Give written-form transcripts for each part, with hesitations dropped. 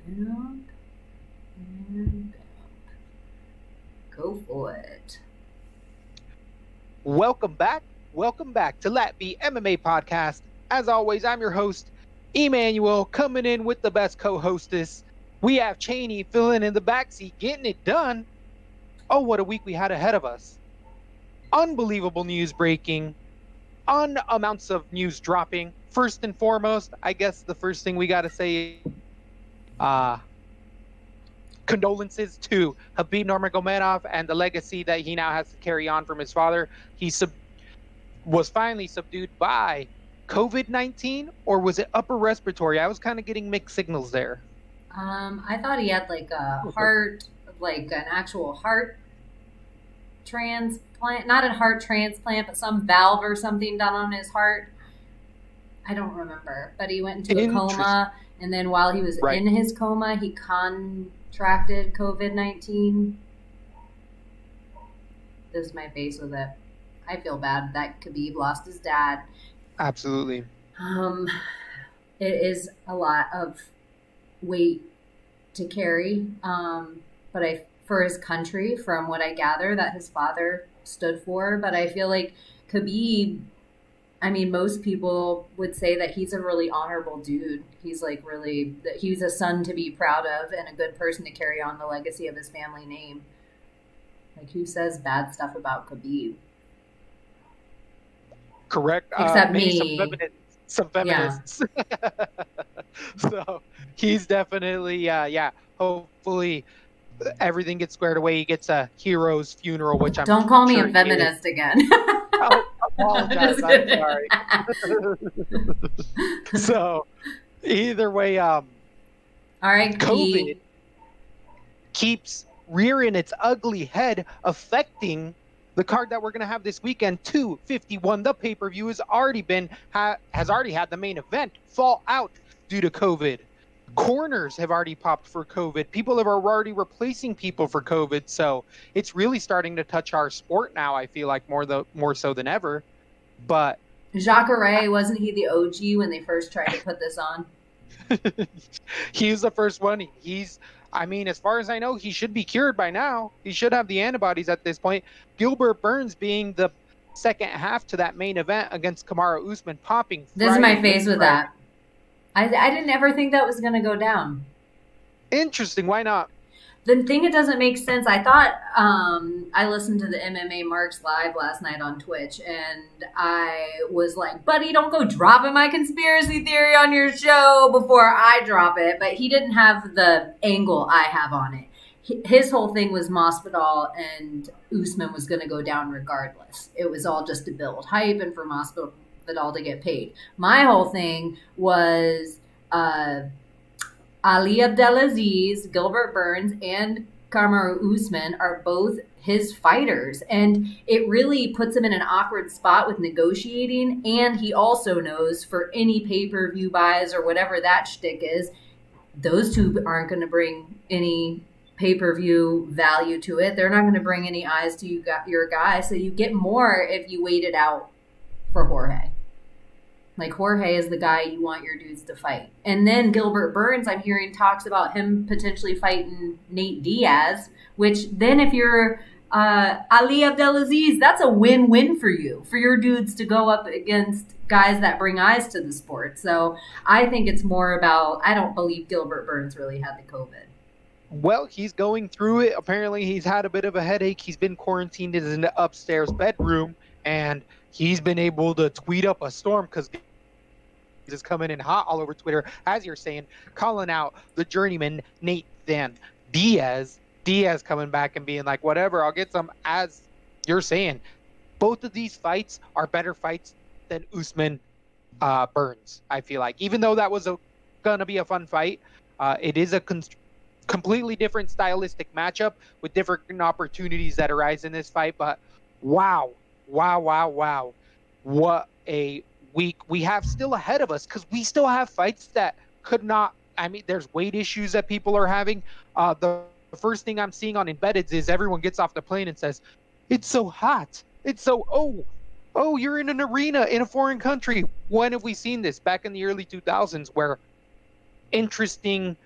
And go for it. Welcome back. Welcome back to Lat B MMA Podcast. As always, I'm your host, Emmanuel, coming in with the best co-hostess. We have Cheney filling in the backseat, getting it done. Oh, what a week we had ahead of us. Unbelievable news breaking, amounts of news dropping. First and foremost, I guess the first thing we got to say, condolences to Khabib Nurmagomedov and the legacy that he now has to carry on from his father. He was finally subdued by COVID-19, or was it upper respiratory? I was kind of getting mixed signals there. I thought he had like a heart, like an actual heart transplant, not a heart transplant, but some valve or something done on his heart. I don't remember, but he went into a coma, and then while he was in his coma, he contracted COVID-19. This is my face with it. I feel bad that Khabib lost his dad. Absolutely. It is a lot of weight to carry, but for his country, from what I gather, that his father stood for. But I feel like Khabib, I mean, most people would say that he's a really honorable dude. He's like he's a son to be proud of and a good person to carry on the legacy of his family name. Like, who says bad stuff about Khabib? Correct. Except me. Some feminists. Yeah. So he's definitely, hopefully everything gets squared away. He gets a hero's funeral, which I'm Don't call me a feminist again. I apologize. I'm sorry. So either way, all right, COVID keeps rearing its ugly head, affecting the card that we're going to have this weekend. 251, the pay-per-view has already had the main event fall out due to COVID. Corners have already popped for COVID. People are already replacing people for COVID. So it's really starting to touch our sport now, I feel like, more so than ever. But Jacare, wasn't he the OG when they first tried to put this on? He was the first one. I mean, as far as I know, he should be cured by now. He should have the antibodies at this point. Gilbert Burns being the second half to that main event against Kamaru Usman, popping. This is my face with that. I didn't ever think that was going to go down. Interesting. Why not? The thing that doesn't make sense, I thought, I listened to the MMA Marks live last night on Twitch, and I was like, buddy, don't go dropping my conspiracy theory on your show before I drop it. But he didn't have the angle I have on it. His whole thing was Masvidal and Usman was going to go down regardless. It was all just to build hype and for Masvidal to get paid. My whole thing was Ali Abdelaziz, Gilbert Burns, and Kamaru Usman are both his fighters. And it really puts him in an awkward spot with negotiating. And he also knows for any pay-per-view buys or whatever that shtick is, those two aren't going to bring any pay-per-view value to it. They're not going to bring any eyes to your guy. So you get more if you wait it out for Jorge. Like, Jorge is the guy you want your dudes to fight. And then Gilbert Burns, I'm hearing talks about him potentially fighting Nate Diaz, which then if you're Ali Abdelaziz, that's a win-win for you, for your dudes to go up against guys that bring eyes to the sport. So I think it's more about, I don't believe Gilbert Burns really had the COVID. Well, he's going through it. Apparently he's had a bit of a headache. He's been quarantined in the upstairs bedroom, and he's been able to tweet up a storm because is coming in hot all over Twitter, as you're saying, calling out the journeyman Nathan Diaz. Diaz coming back and being like, whatever, I'll get some. As you're saying, both of these fights are better fights than Usman Burns, I feel like. Even though that was gonna be a fun fight, it is a completely different stylistic matchup with different opportunities that arise in this fight. But wow. What a week we have still ahead of us, because we still have fights that could not, I mean, there's weight issues that people are having. The first thing I'm seeing on Embeddeds is everyone gets off the plane and says, it's so hot. It's so, oh, you're in an arena in a foreign country. When have we seen this? Back in the early 2000s, where interesting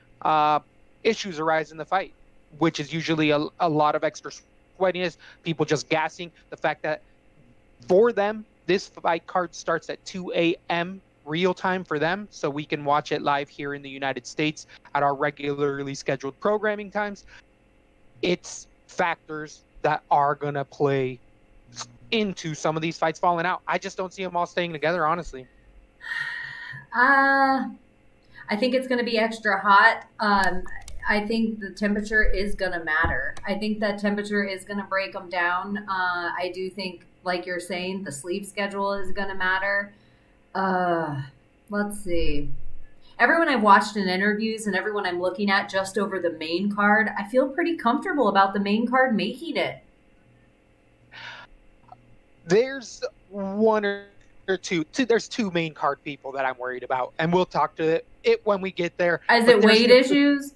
issues arise in the fight, which is usually a lot of extra sweatiness, people just gassing. The fact that for them, this fight card starts at 2 a.m. real time for them, so we can watch it live here in the United States at our regularly scheduled programming times. It's factors that are going to play into some of these fights falling out. I just don't see them all staying together, honestly. I think it's going to be extra hot. I think the temperature is going to matter. I think that temperature is going to break them down. I do think, like you're saying, the sleep schedule is going to matter. Let's see. Everyone I've watched in interviews and everyone I'm looking at just over the main card, I feel pretty comfortable about the main card making it. There's one or two. There's two main card people that I'm worried about, and we'll talk to it when we get there. Is it weight issues?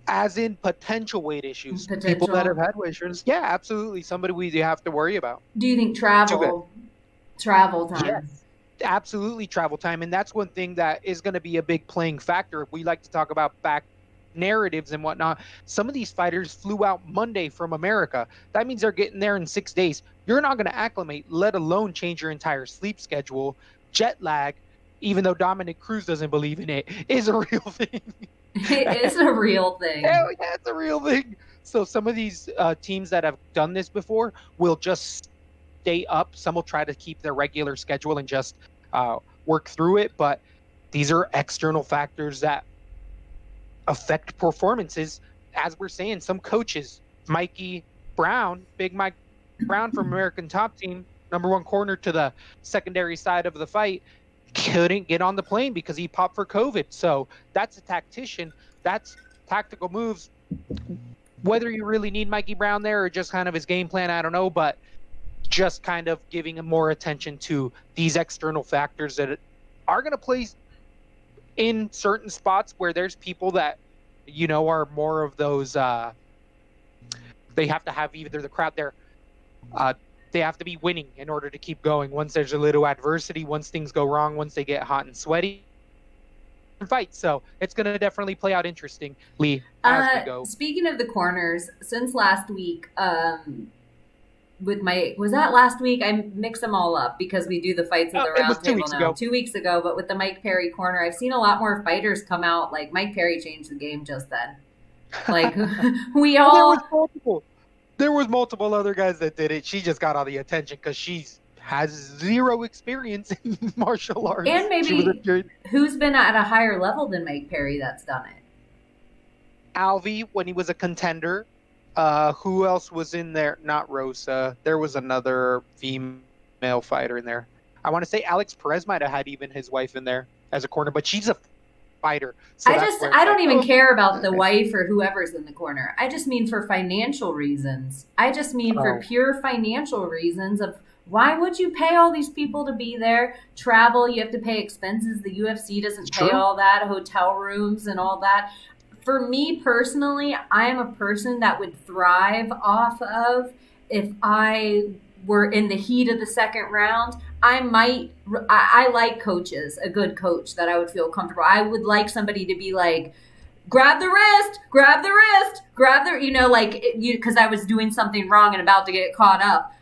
As in potential weight issues. Potential. People that have had weight issues. Yeah, absolutely. Somebody we have to worry about. Do you think travel time? Yes, absolutely travel time. And that's one thing that is going to be a big playing factor. We like to talk about back narratives and whatnot. Some of these fighters flew out Monday from America. That means they're getting there in 6 days. You're not going to acclimate, let alone change your entire sleep schedule. Jet lag, even though Dominic Cruz doesn't believe in it, is a real thing. It is a real thing. Yeah, it's a real thing. So some of these teams that have done this before will just stay up. Some will try to keep their regular schedule and just work through it. But these are external factors that affect performances. As we're saying, some coaches, Mikey Brown, Big Mike Brown from American Top Team, #1 corner to the secondary side of the fight, couldn't get on the plane because he popped for COVID. So that's a tactician. That's tactical moves. Whether you really need Mikey Brown there or just kind of his game plan, I don't know, but just kind of giving him more attention to these external factors that are going to play in certain spots where there's people that, are more of those, they have to have either the crowd there, they have to be winning in order to keep going. Once there's a little adversity, once things go wrong, once they get hot and sweaty, fight. So it's going to definitely play out interestingly as we go. Speaking of the corners, since last week, was that last week? I mix them all up because we do the fights at the round table now. 2 weeks ago, but with the Mike Perry corner, I've seen a lot more fighters come out. Like Mike Perry changed the game just then. Like we all. There was multiple other guys that did it. She just got all the attention because she has zero experience in martial arts. And maybe who's been at a higher level than Mike Perry that's done it? Alvy, when he was a contender. Who else was in there? Not Rosa. There was another female fighter in there. I want to say Alex Perez might have had even his wife in there as a corner, but she's a fighter. So I don't even care about the wife or whoever's in the corner. I just mean for financial reasons. I just mean for pure financial reasons of why would you pay all these people to be there? Travel, you have to pay expenses. The UFC doesn't pay all that, hotel rooms and all that. For me personally, I am a person that would thrive off of if I were in the heat of the second round. I like coaches, a good coach that I would feel comfortable. I would like somebody to be like, grab the wrist, because I was doing something wrong and about to get caught up.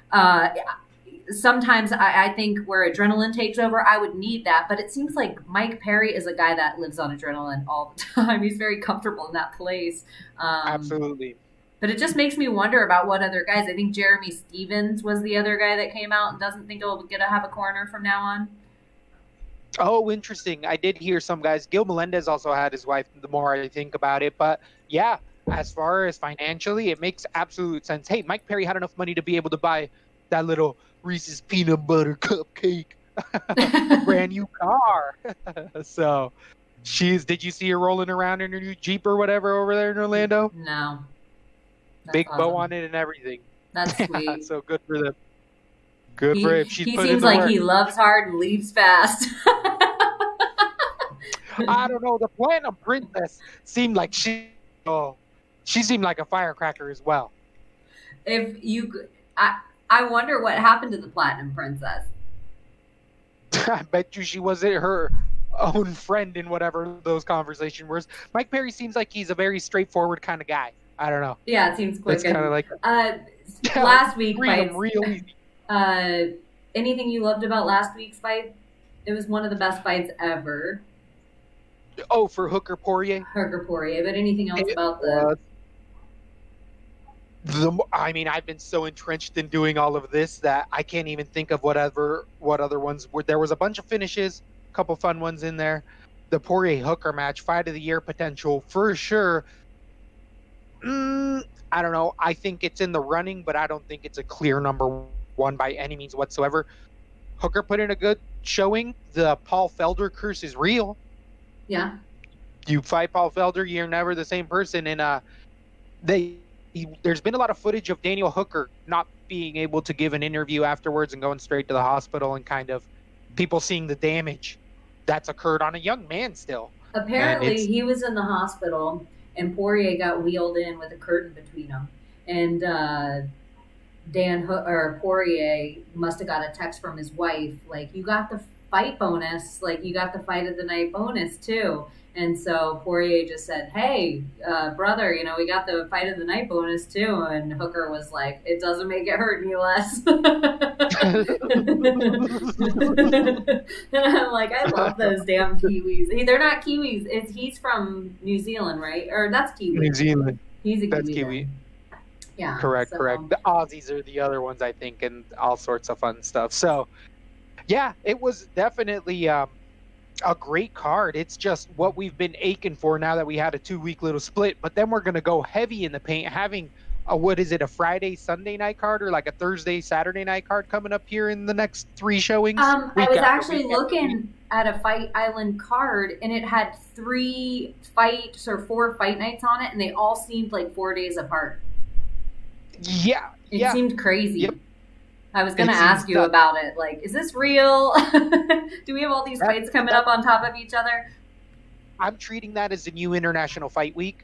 Sometimes I think where adrenaline takes over, I would need that. But it seems like Mike Perry is a guy that lives on adrenaline all the time. He's very comfortable in that place. Absolutely. But it just makes me wonder about what other guys. I think Jeremy Stevens was the other guy that came out and doesn't think he'll get to have a corner from now on. Oh, interesting. I did hear some guys. Gil Melendez also had his wife, the more I think about it. But yeah, as far as financially, it makes absolute sense. Hey, Mike Perry had enough money to be able to buy that little Reese's peanut butter cupcake, brand new car. So did you see her rolling around in her new Jeep or whatever over there in Orlando? No. Big awesome. Bow on it and everything. That's sweet. So good for them. Good for him. He seems like he loves hard and leaves fast. I don't know. The Platinum Princess seemed like she seemed like a firecracker as well. I wonder what happened to the Platinum Princess. I bet you she wasn't her own friend in whatever those conversations were. Mike Perry seems like he's a very straightforward kind of guy. I don't know. Yeah, it seems quick. It's kind of like last week freedom, fights. real easy. Anything you loved about last week's fight? It was one of the best fights ever. Oh, for Hooker Poirier? Hooker Poirier, but anything else about I mean, I've been so entrenched in doing all of this that I can't even think of what other ones were. There was a bunch of finishes, a couple fun ones in there. The Poirier Hooker match, fight of the year potential for sure. I don't know. I think it's in the running, but I don't think it's a clear number one by any means whatsoever. Hooker put in a good showing. The Paul Felder curse is real. Yeah. You fight Paul Felder, you're never the same person. And there's been a lot of footage of Daniel Hooker not being able to give an interview afterwards and going straight to the hospital, and kind of people seeing the damage that's occurred on a young man still. Apparently, he was in the hospital, and Poirier got wheeled in with a curtain between them. And Poirier must have got a text from his wife, like, you got the fight bonus, like, you got the fight of the night bonus too. And so Poirier just said, hey, brother, we got the fight of the night bonus too. And Hooker was like, it doesn't make it hurt any less. And I'm like, I love those damn Kiwis. They're not Kiwis. He's from New Zealand, right? Or that's Kiwi. New Zealand. He's a Kiwi. That's Kiwi. Then. Yeah. Correct. The Aussies are the other ones, I think, and all sorts of fun stuff. So, yeah, it was definitely a great card. It's just what we've been aching for now that we had a 2-week little split. But then we're going to go heavy in the paint, having a Friday, Sunday night card, or like a Thursday, Saturday night card coming up here in the next 3 showings? I was actually looking at a Fight Island card, and it had 3 fights or 4 fight nights on it, and they all seemed like 4 days apart. Yeah. It seemed crazy. Yep. I was going to ask you about it. Like, is this real? Do we have all these fights coming up on top of each other? I'm treating that as a new International Fight Week.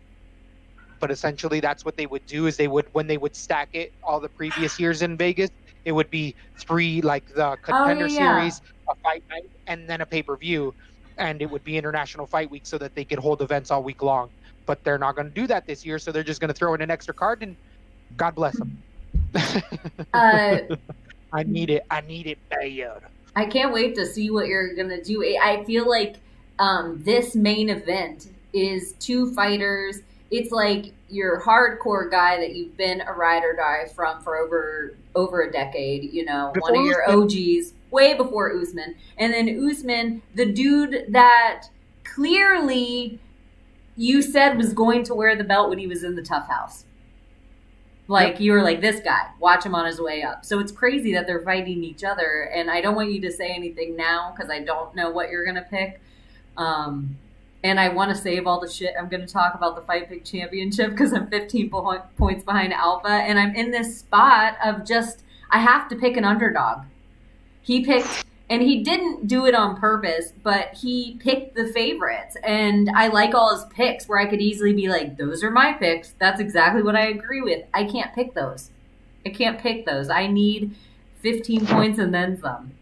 But essentially that's what they would do, is when they would stack it all the previous years in Vegas, it would be 3, like the Contender Series, a fight night, and then a pay-per-view. And it would be International Fight Week so that they could hold events all week long. But they're not going to do that this year, so they're just going to throw in an extra card, and God bless them. I need it bad. I can't wait to see what you're gonna do. I feel like this main event is 2 fighters. It's like your hardcore guy that you've been a ride or die from for over a decade. One of your OGs, way before Usman, and then Usman, the dude that clearly you said was going to wear the belt when he was in the Tough House. Like, you were like, this guy, watch him on his way up. So it's crazy that they're fighting each other. And I don't want you to say anything now because I don't know what you're going to pick. And I want to save all the shit I'm going to talk about the Fight Pick Championship because I'm 15 points behind Alpha. And I'm in this spot of I have to pick an underdog. He picked, and he didn't do it on purpose, but he picked the favorites. And I like all his picks where I could easily be like, those are my picks. That's exactly what I agree with. I can't pick those. I need 15 points and then some.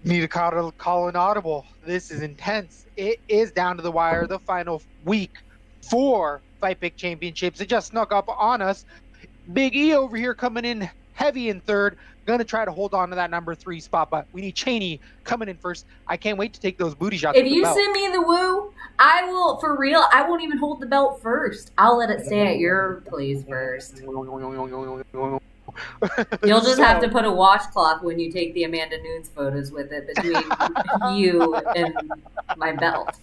Need to call an audible. This is intense. It is down to the wire, the final week for Fight Pick Championships. It just snuck up on us. Big E over here coming in heavy in third. Going to try to hold on to that number 3 spot, but we need Cheney coming in first. I can't wait to take those booty shots. If you send me the woo, I will, for real, I won't even hold the belt first. I'll let it stay at your place first. You'll just have to put a washcloth when you take the Amanda Nunes photos with it between you and my belt.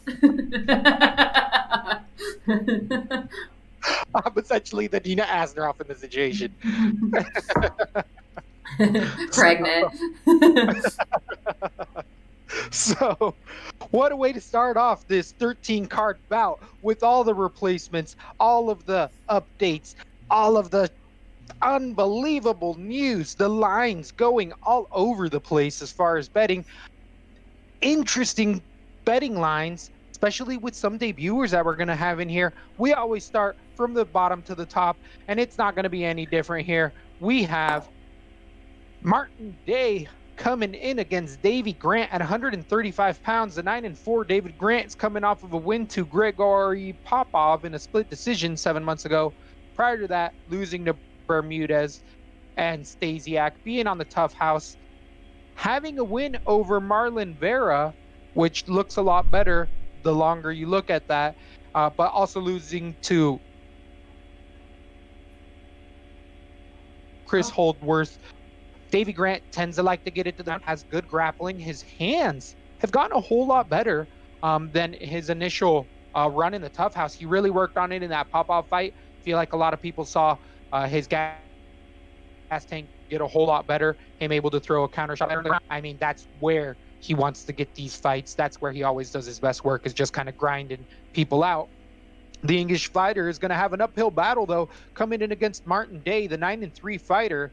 I'm essentially the Dina Asneroff in the situation. Pregnant. So, what a way to start off this 13-card bout with all the replacements, all of the updates, all of the unbelievable news, the lines going all over the place as far as betting. Interesting betting lines, especially with some debuters that we're going to have in here. We always start from the bottom to the top, and it's not going to be any different here. We have Martin Day coming in against Davy Grant at 135 pounds. The 9-4 David Grant is coming off of a win to Grigory Popov in a split decision 7 months ago. Prior to that, losing to Bermudez and Stasiak, being on the tough house, having a win over Marlon Vera, which looks a lot better the longer you look at that, but also losing to Chris Holdworth. Davy Grant tends to like to get it to the ground, has good grappling. His hands have gotten a whole lot better than his initial run in the tough house. He really worked on it in that Popov fight. I feel like a lot of people saw his gas tank get a whole lot better, him able to throw a counter shot. I mean, that's where he wants to get these fights. That's where he always does his best work, is just kind of grinding people out. The English fighter is going to have an uphill battle, though, coming in against Martin Day. The 9-3 fighter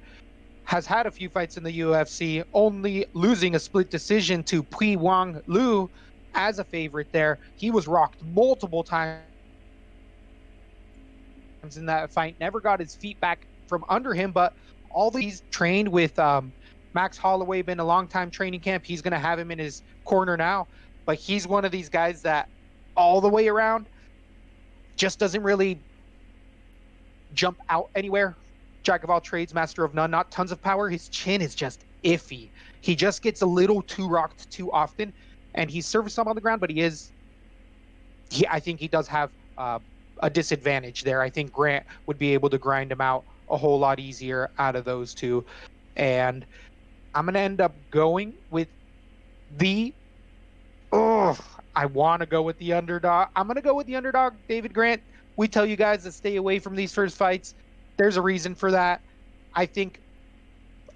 has had a few fights in the UFC, only losing a split decision to Pui Wang Lu as a favorite there. He was rocked multiple times in that fight, never got his feet back from under him, but all these trained with Max Holloway, been a long time training camp. He's going to have him in his corner now, but he's one of these guys that all the way around just doesn't really jump out anywhere. Jack of all trades, master of none, not tons of power. His chin is just iffy. He just gets a little too rocked too often, and he's serviceable on the ground, but I think he does have a disadvantage there. I think Grant would be able to grind him out a whole lot easier out of those two. And I'm going to end up going with I want to go with the underdog. I'm going to go with the underdog, David Grant. We tell you guys to stay away from these first fights. There's a reason for that. I think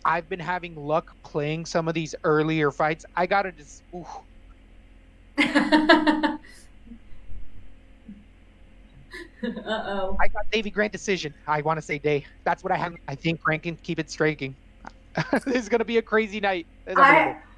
I've been having luck playing some of these earlier fights. I got to just... Uh-oh. I got Davy Grant decision. I want to say Day. That's what I have. I think Grant can keep it striking. This is going to be a crazy night.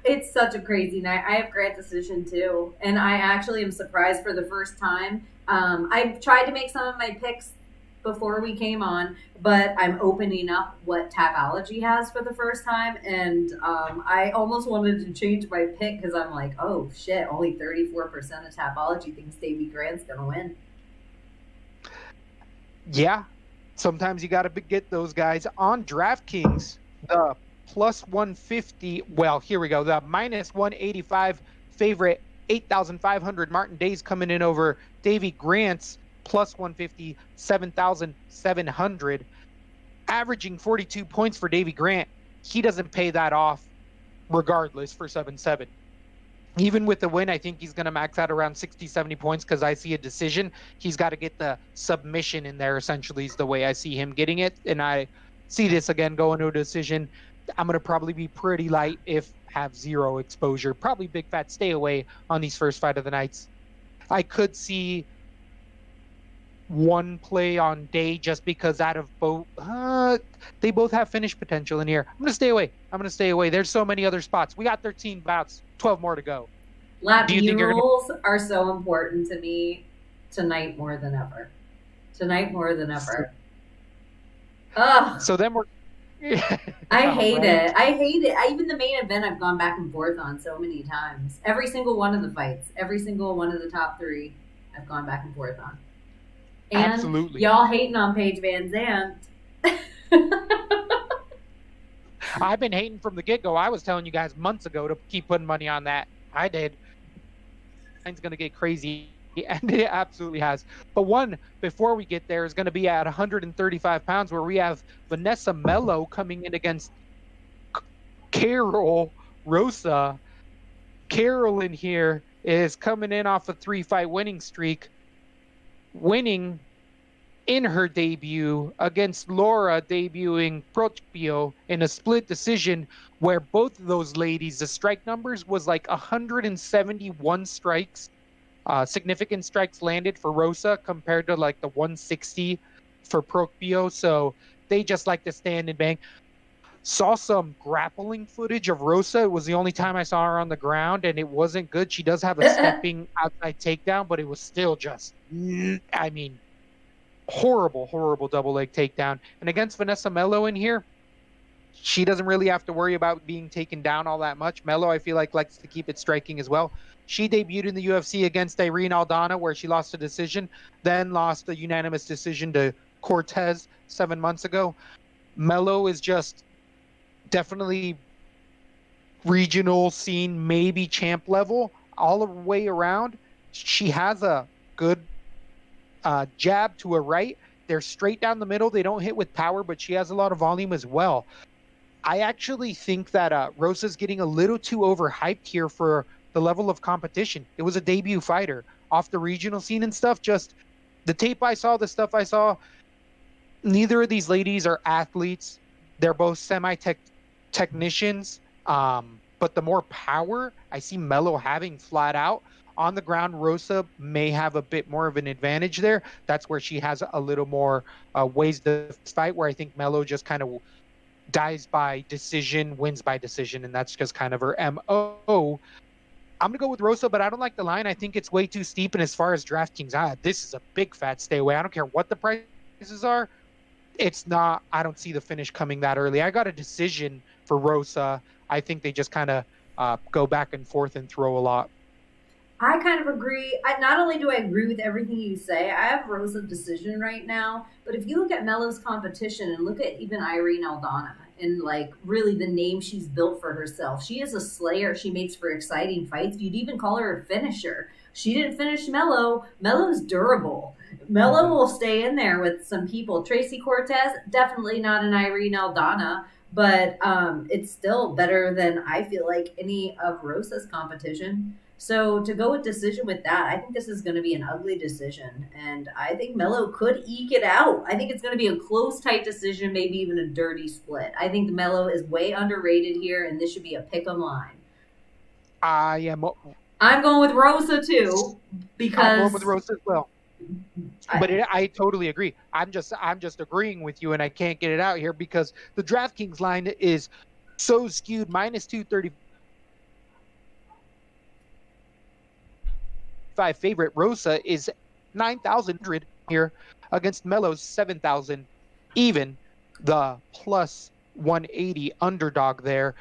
It's such a crazy night. I have Grant decision too. And I actually am surprised for the first time. I've tried to make some of my picks before we came on, but I'm opening up what Tapology has for the first time. And I almost wanted to change my pick because I'm like, oh shit, only 34% of Tapology thinks Davy Grant's going to win. Yeah, sometimes you got to get those guys. On DraftKings, the plus 150, well, here we go. The minus 185 favorite, 8,500 Martin Day's coming in over Davy Grant's plus 150, 7,700. Averaging 42 points for Davy Grant. He doesn't pay that off regardless for 7-7. Even with the win, I think he's going to max out around 60, 70 points because I see a decision. He's got to get the submission in there, essentially, is the way I see him getting it. And I see this again going to a decision. I'm going to probably be pretty light if have zero exposure. Probably big fat stay away on these first fight of the nights. I could see one play on Day just because out of both, they both have finish potential in here. I'm going to stay away. There's so many other spots. We got 13 bouts, 12 more to go. Lap rules are so important to me tonight more than ever. Ugh. So then we're... I hate it. Even the main event I've gone back and forth on so many times. Every single one of the fights, every single one of the top three, I've gone back and forth on. And absolutely. Y'all hating on Paige Van Zandt. I've been hating from the get-go. I was telling you guys months ago to keep putting money on that. I did. It's going to get crazy, and it absolutely has. But one, before we get there, is going to be at 135 pounds, where we have Vanessa Mello coming in against Carol Rosa. Carol in here is coming in off a 3-fight winning streak, winning in her debut against Laura, debuting Procopio in a split decision, where both of those ladies, the strike numbers was like 171 strikes, significant strikes landed for Rosa compared to like the 160 for Procopio. So they just like to stand and bang. Saw some grappling footage of Rosa. It was the only time I saw her on the ground, and it wasn't good. She does have a stepping outside takedown, but it was still just, I mean, horrible double leg takedown. And against Vanessa Mello in here, she doesn't really have to worry about being taken down all that much. Melo, I feel like, likes to keep it striking as well. She debuted in the UFC against Irene Aldana, where she lost a decision, then lost a unanimous decision to Cortez 7 months ago. Melo is just definitely regional scene, maybe champ level, all the way around. She has a good jab to her right. They're straight down the middle. They don't hit with power, but she has a lot of volume as well. I actually think that Rosa's getting a little too overhyped here for the level of competition. It was a debut fighter off the regional scene and stuff. Just the tape I saw, the stuff I saw, neither of these ladies are athletes. They're both technicians. But the more power I see Melo having flat out on the ground, Rosa may have a bit more of an advantage there. That's where she has a little more ways to fight, where I think Melo just kind of dies by decision, wins by decision, and that's just kind of her MO. I'm going to go with Rosa, but I don't like the line. I think it's way too steep, and as far as DraftKings, this is a big fat stay away. I don't care what the prices are. It's not, I don't see the finish coming that early. I got a decision for Rosa. I think they just kind of go back and forth and throw a lot. I kind of agree. Not only do I agree with everything you say, I have Rosa decision right now. But if you look at Melo's competition and look at even Irene Aldana and like really the name she's built for herself, she is a slayer. She makes for exciting fights. You'd even call her a finisher. She didn't finish Melo. Melo's durable. Melo will stay in there with some people. Tracy Cortez, definitely not an Irene Aldana, but it's still better than I feel like any of Rosa's competition. So to go with decision with that, I think this is going to be an ugly decision, and I think Melo could eke it out. I think it's going to be a close, tight decision, maybe even a dirty split. I think Melo is way underrated here, and this should be a pick 'em line. I'm going with Rosa too, because I'm going with Rosa as well. But I totally agree. I'm just agreeing with you, and I can't get it out here because the DraftKings line is so skewed. -235 favorite. Rosa is 9,000 here against Melo's 7,000. Even the plus 180 underdog there.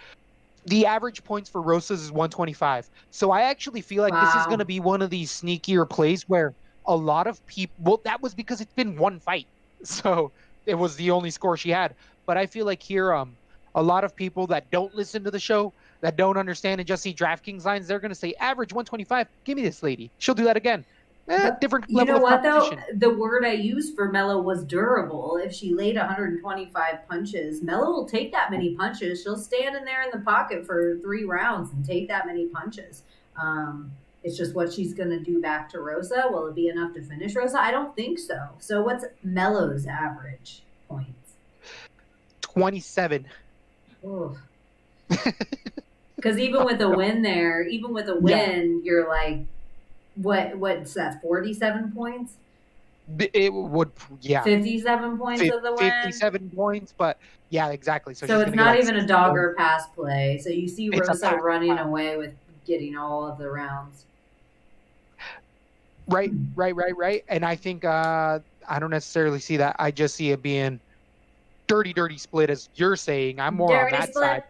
The average points for Rosas is 125. So I actually feel like this is going to be one of these sneakier plays where a lot of people, well, that was because it's been one fight. So it was the only score she had. But I feel like here, a lot of people that don't listen to the show, that don't understand and just see DraftKings lines, they're going to say, average 125, give me this lady. She'll do that again. Different level of competition. Though? The word I used for Melo was durable. If she laid 125 punches, Melo will take that many punches. She'll stand in there in the pocket for 3 rounds and take that many punches. It's just what she's going to do back to Rosa. Will it be enough to finish Rosa? I don't think so. So what's Melo's average points? 27. Because even with a win there, you're like, what's that, 47 points? It would, 57 points of the win? 57 points, but yeah, exactly. So it's not even a dog or pass play. So you see Rosa running away with getting all of the rounds. Right. And I think I don't necessarily see that. I just see it being dirty split, as you're saying. I'm more on that side.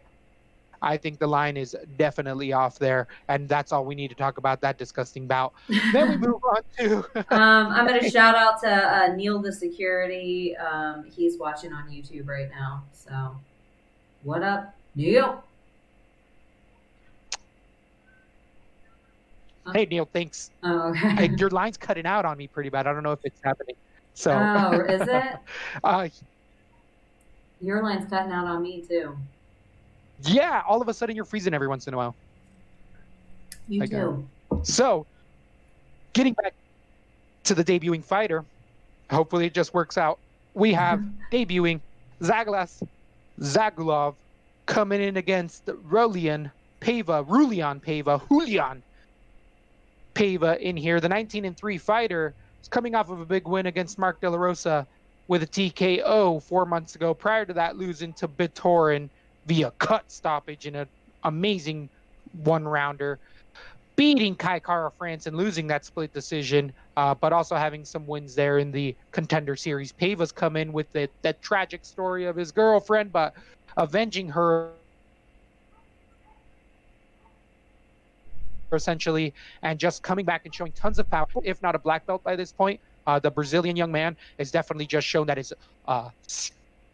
I think the line is definitely off there, and that's all we need to talk about that disgusting bout. Then we move on to... I'm going to shout out to Neil the Security. He's watching on YouTube right now. So, what up, Neil? Hey, Neil, thanks. Oh, okay. Your line's cutting out on me pretty bad. I don't know if it's happening. So, is it? Your line's cutting out on me, too. Yeah, all of a sudden you're freezing every once in a while. You too. So, getting back to the debuting fighter, hopefully it just works out. We have debuting Zagulov coming in against Julian Paiva in here. The 19-3 fighter is coming off of a big win against Mark De La Rosa with a TKO 4 months ago. Prior to that, losing to Bitorin via cut stoppage in an amazing one-rounder, beating Kai Kara France and losing that split decision, but also having some wins there in the Contender Series. Paiva's come in with that tragic story of his girlfriend, but avenging her essentially, and just coming back and showing tons of power, if not a black belt by this point. The Brazilian young man has definitely just shown that his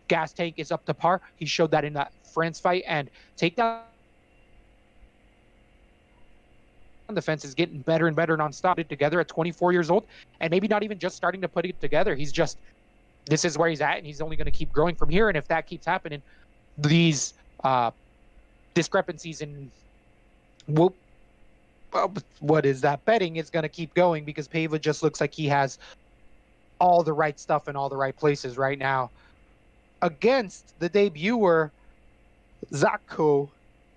gas tank is up to par. He showed that in that France fight, and takedown defense is getting better and better nonstop. It together at 24 years old, and maybe not even just starting to put it together. He's just, this is where he's at, and he's only going to keep growing from here. And if that keeps happening, these discrepancies in what is that betting is going to keep going, because Paiva just looks like he has all the right stuff in all the right places right now. Against the debuter, Zako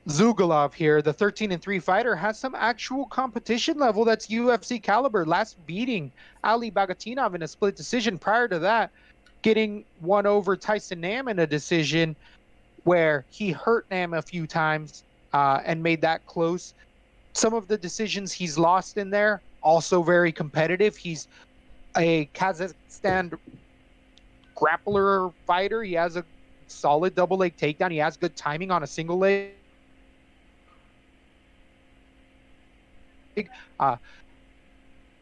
Zugulov here, the 13-3 fighter, has some actual competition level that's UFC caliber. Last beating Ali Bagatinov in a split decision. Prior to that, getting one over Tyson Nam in a decision where he hurt Nam a few times and made that close. Some of the decisions he's lost in there, also very competitive. He's a Kazakhstan grappler fighter. He has a solid double leg takedown. He has good timing on a single leg.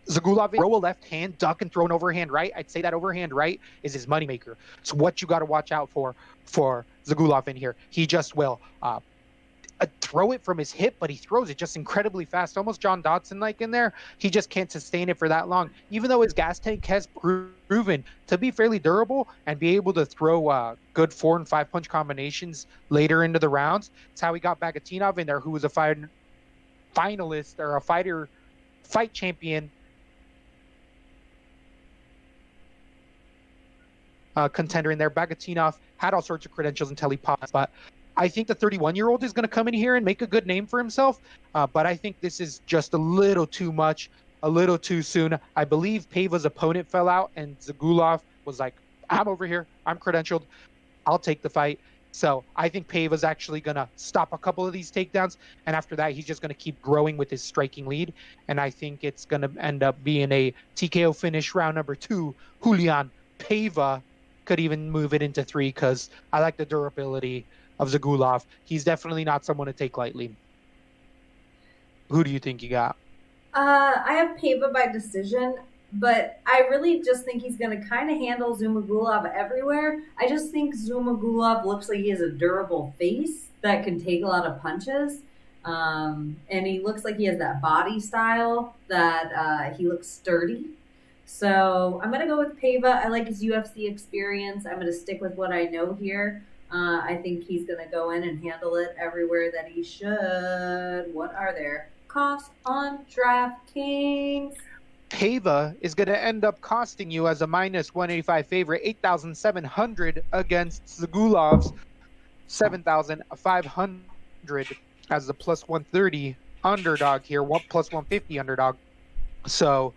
Zagulov throw a left hand, duck, and throw an overhand right. I'd say that overhand right is his moneymaker. So what you got to watch out for Zagulov in here. He just will throw it from his hip, but he throws it just incredibly fast, almost John Dodson-like in there. He just can't sustain it for that long, even though his gas tank has proven to be fairly durable and be able to throw good 4 and 5 punch combinations later into the rounds. It's how he got Bagatinov in there, who was a finalist or a fight champion contender in there. Bagatinov had all sorts of credentials until he paused, but I think the 31-year-old is going to come in here and make a good name for himself, but I think this is just a little too much, a little too soon. I believe Paiva's opponent fell out, and Zagulov was like, I'm over here, I'm credentialed, I'll take the fight. So I think Paiva's actually going to stop a couple of these takedowns, and after that, he's just going to keep growing with his striking lead, and I think it's going to end up being a TKO finish round number 2. Julian Paiva could even move it into 3, because I like the durability of Zagulov. He's definitely not someone to take lightly. Who do you think you got? I have Paiva by decision, but I really just think he's going to kind of handle Zumagulov everywhere. I just think Zumagulov looks like he has a durable face that can take a lot of punches. And he looks like he has that body style that he looks sturdy. So I'm going to go with Paiva. I like his UFC experience. I'm going to stick with what I know here. I think he's going to go in and handle it everywhere that he should. What are their costs on DraftKings? Paiva is going to end up costing you as a minus 185 favorite, 8,700 against Zagulov's 7,500 as the plus 130 underdog here, plus 150 underdog. So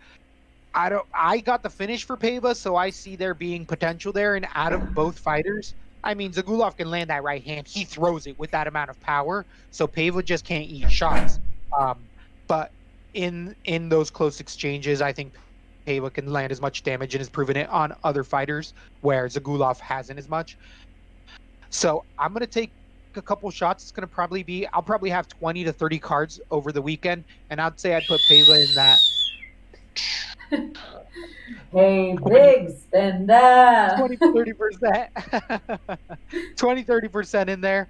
I got the finish for Paiva, so I see there being potential there. And out of both fighters, I mean, Zagulov can land that right hand. He throws it with that amount of power, so Paiva just can't eat shots. But in those close exchanges, I think Paiva can land as much damage and has proven it on other fighters where Zagulov hasn't as much. So I'm going to take a couple shots. It's going to probably be, I'll probably have 20 to 30 cards over the weekend, and I'd say I'd put Paiva in that. Hey, big spender. 20-30%. 20-30% in there.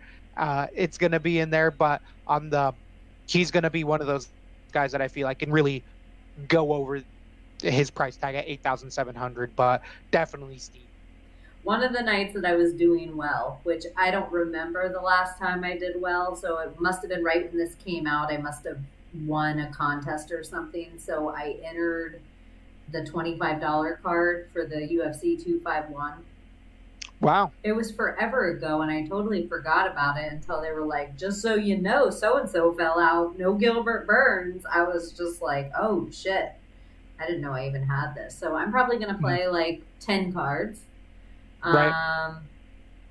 It's going to be in there, but he's going to be one of those guys that I feel like can really go over his price tag at 8,700, but definitely steep. One of the nights that I was doing well, which I don't remember the last time I did well, so it must have been right when this came out. I must have won a contest or something, so I entered the $25 card for the UFC 251. Wow. It was forever ago, and I totally forgot about it until they were like, just so you know, so-and-so fell out, no Gilbert Burns. I was just like, oh, shit. I didn't know I even had this. So I'm probably going to play like 10 cards. Right.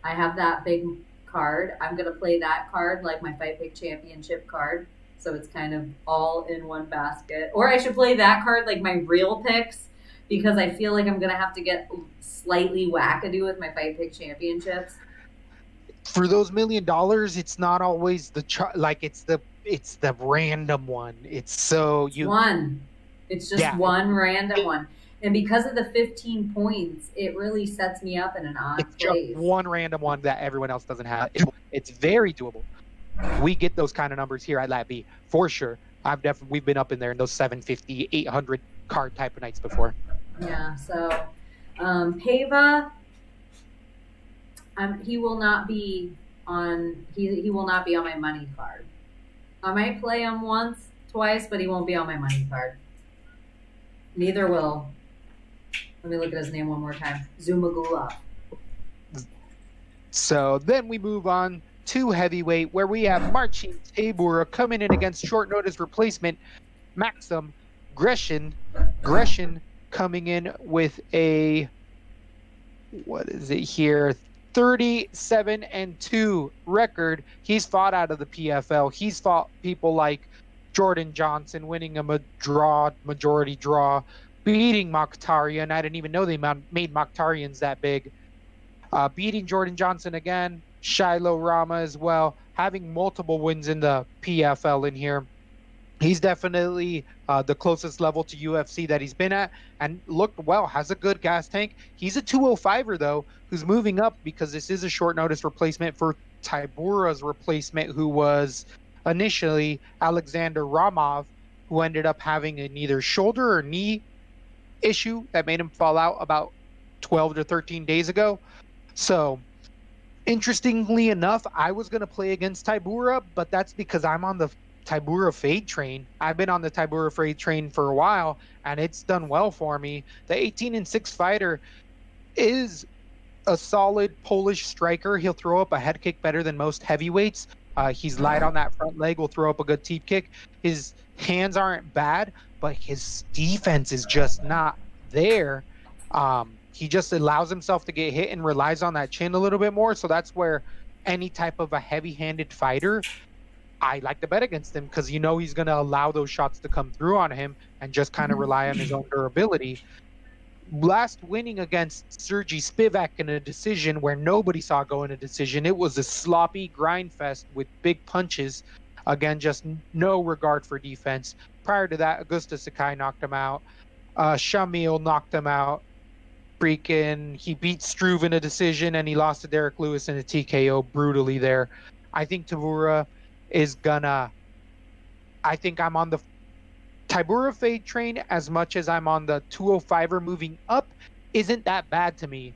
I have that big card. I'm going to play that card like my Fight Pick Championship card. So it's kind of all in one basket. Or I should play that card like my real picks, because I feel like I'm going to have to get slightly wackadoo with my Fight Pick Championships. for those $1 million, it's not always it's the random one. It's one. It's just one random one. And because of the 15 points, it really sets me up in an odd place. Just one random one that everyone else doesn't have. It's very doable. We get those kind of numbers here at Lat B for sure. We've been up in there in those 750, 800 card type of nights before. Yeah. So Pava, he will not be on. He will not be on my money card. I might play him once, twice, but he won't be on my money card. Neither will. Let me look at his name one more time. Zumagulov. So then we move on to heavyweight, where we have Marcin Tybura coming in against short notice replacement Maxim Greshin. Greshin coming in with a, what is it here, 37-2 record. He's fought out of the PFL. He's fought people like Jordan Johnson, winning a majority draw, beating Mokhtarian. I didn't even know they made Mokhtarians that big. Beating Jordan Johnson again, Shiloh Rama as well, having multiple wins in the PFL in here. He's definitely the closest level to UFC that he's been at, and looked well, has a good gas tank. He's a 205er, though, who's moving up because this is a short notice replacement for Tybura's replacement, who was initially Alexander Ramov, who ended up having an either shoulder or knee issue that made him fall out about 12 to 13 days ago. So, interestingly enough, I was going to play against Tybura, but that's because I'm on the Tybura fade train. I've been on the Tybura fade train for a while, and it's done well for me. The 18-6 fighter is a solid Polish striker. He'll throw up a head kick better than most heavyweights. He's light on that front leg, will throw up a good teep kick. His hands aren't bad, but his defense is just not there. He just allows himself to get hit and relies on that chin a little bit more. So that's where any type of a heavy-handed fighter, I like to bet against him, because you know he's going to allow those shots to come through on him and just kind of rely on his own durability. Last winning against Sergey Spivak in a decision where nobody saw going a decision. It was a sloppy grind fest with big punches. Again, just no regard for defense. Prior to that, Augusta Sakai knocked him out. Shamil knocked him out. He beat Struve in a decision, and he lost to Derek Lewis in a TKO brutally there. I think Tybura is gonna... I think I'm on the Tybura fade train as much as I'm on the 205er moving up. Isn't that bad to me.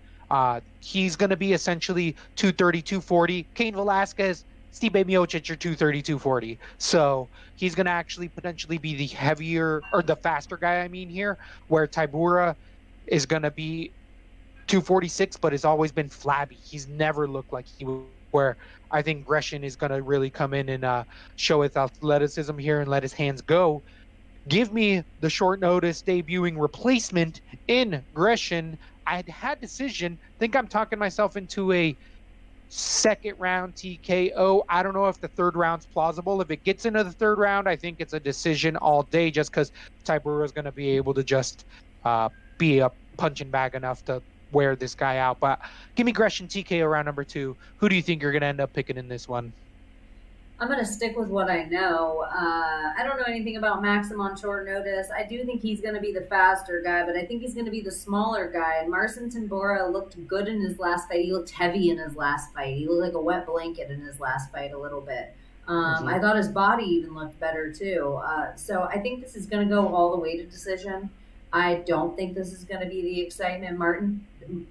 He's going to be essentially 230, 240. Cain Velasquez, Stipe Miocic are 230, 240. So he's going to actually potentially be the heavier, or the faster guy, here, where Tybura is going to be 246, but has always been flabby. He's never looked like he would, where I think Greshin is going to really come in and show his athleticism here and let his hands go. Give me the short notice debuting replacement in Greshin. I had decision. Think I'm talking myself into a second round TKO. I don't know if the third round's plausible. If it gets into the third round, I think it's a decision all day, just because Tybura is going to be able to just be a punching bag enough to wear this guy out. But give me Greshin TKO round number 2. Who do you think you're going to end up picking in this one? I'm going to stick with what I know. I don't know anything about Maxim on short notice. I do think he's going to be the faster guy, but I think he's going to be the smaller guy. And Marcin Tybura looked good in his last fight. He looked heavy in his last fight. He looked like a wet blanket in his last fight a little bit. I thought his body even looked better too. So I think this is going to go all the way to decision. I don't think this is going to be the excitement. Marcin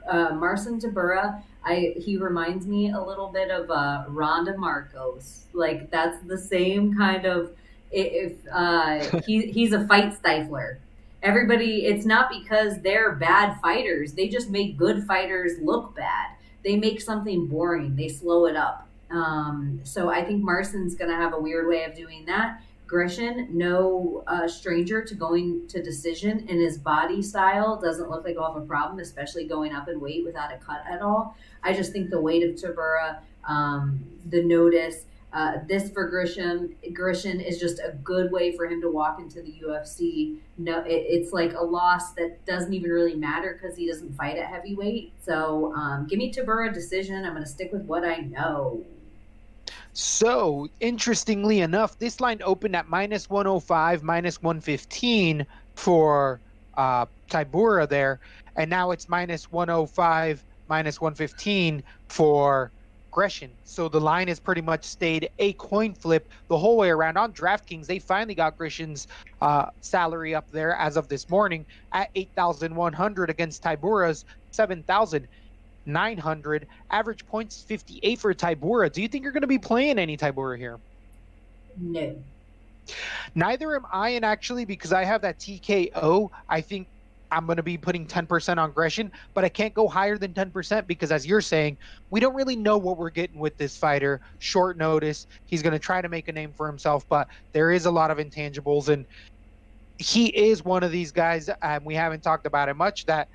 Tybura, he reminds me a little bit of Ronda Marcos. Like, that's the same kind of. He's a fight stifler. Everybody, it's not because they're bad fighters. They just make good fighters look bad. They make something boring. They slow it up. So I think Marcin's going to have a weird way of doing that. Greshin, no stranger to going to decision, and his body style doesn't look like he'll have a problem, especially going up in weight without a cut at all. I just think the weight of Tybura, the notice, This for Grisham is just a good way for him to walk into the UFC. No, it's like a loss that doesn't even really matter because he doesn't fight at heavyweight. So give me Tybura decision. I'm going to stick with what I know. So, interestingly enough, this line opened at -105, -115 for Tybura there, and now it's -105, -115 for Gresham. So the line has pretty much stayed a coin flip the whole way around. On DraftKings, they finally got Gresham's salary up there as of this morning at 8,100 against Tybura's 7,900. Average points 58 for Tybura. Do you think you're going to be playing any Tybura here? No. Neither am I, and actually, because I have that TKO, I think I'm going to be putting 10% on Gresham, but I can't go higher than 10% because, as you're saying, we don't really know what we're getting with this fighter. Short notice. He's going to try to make a name for himself, but there is a lot of intangibles, and he is one of these guys, and we haven't talked about it much, that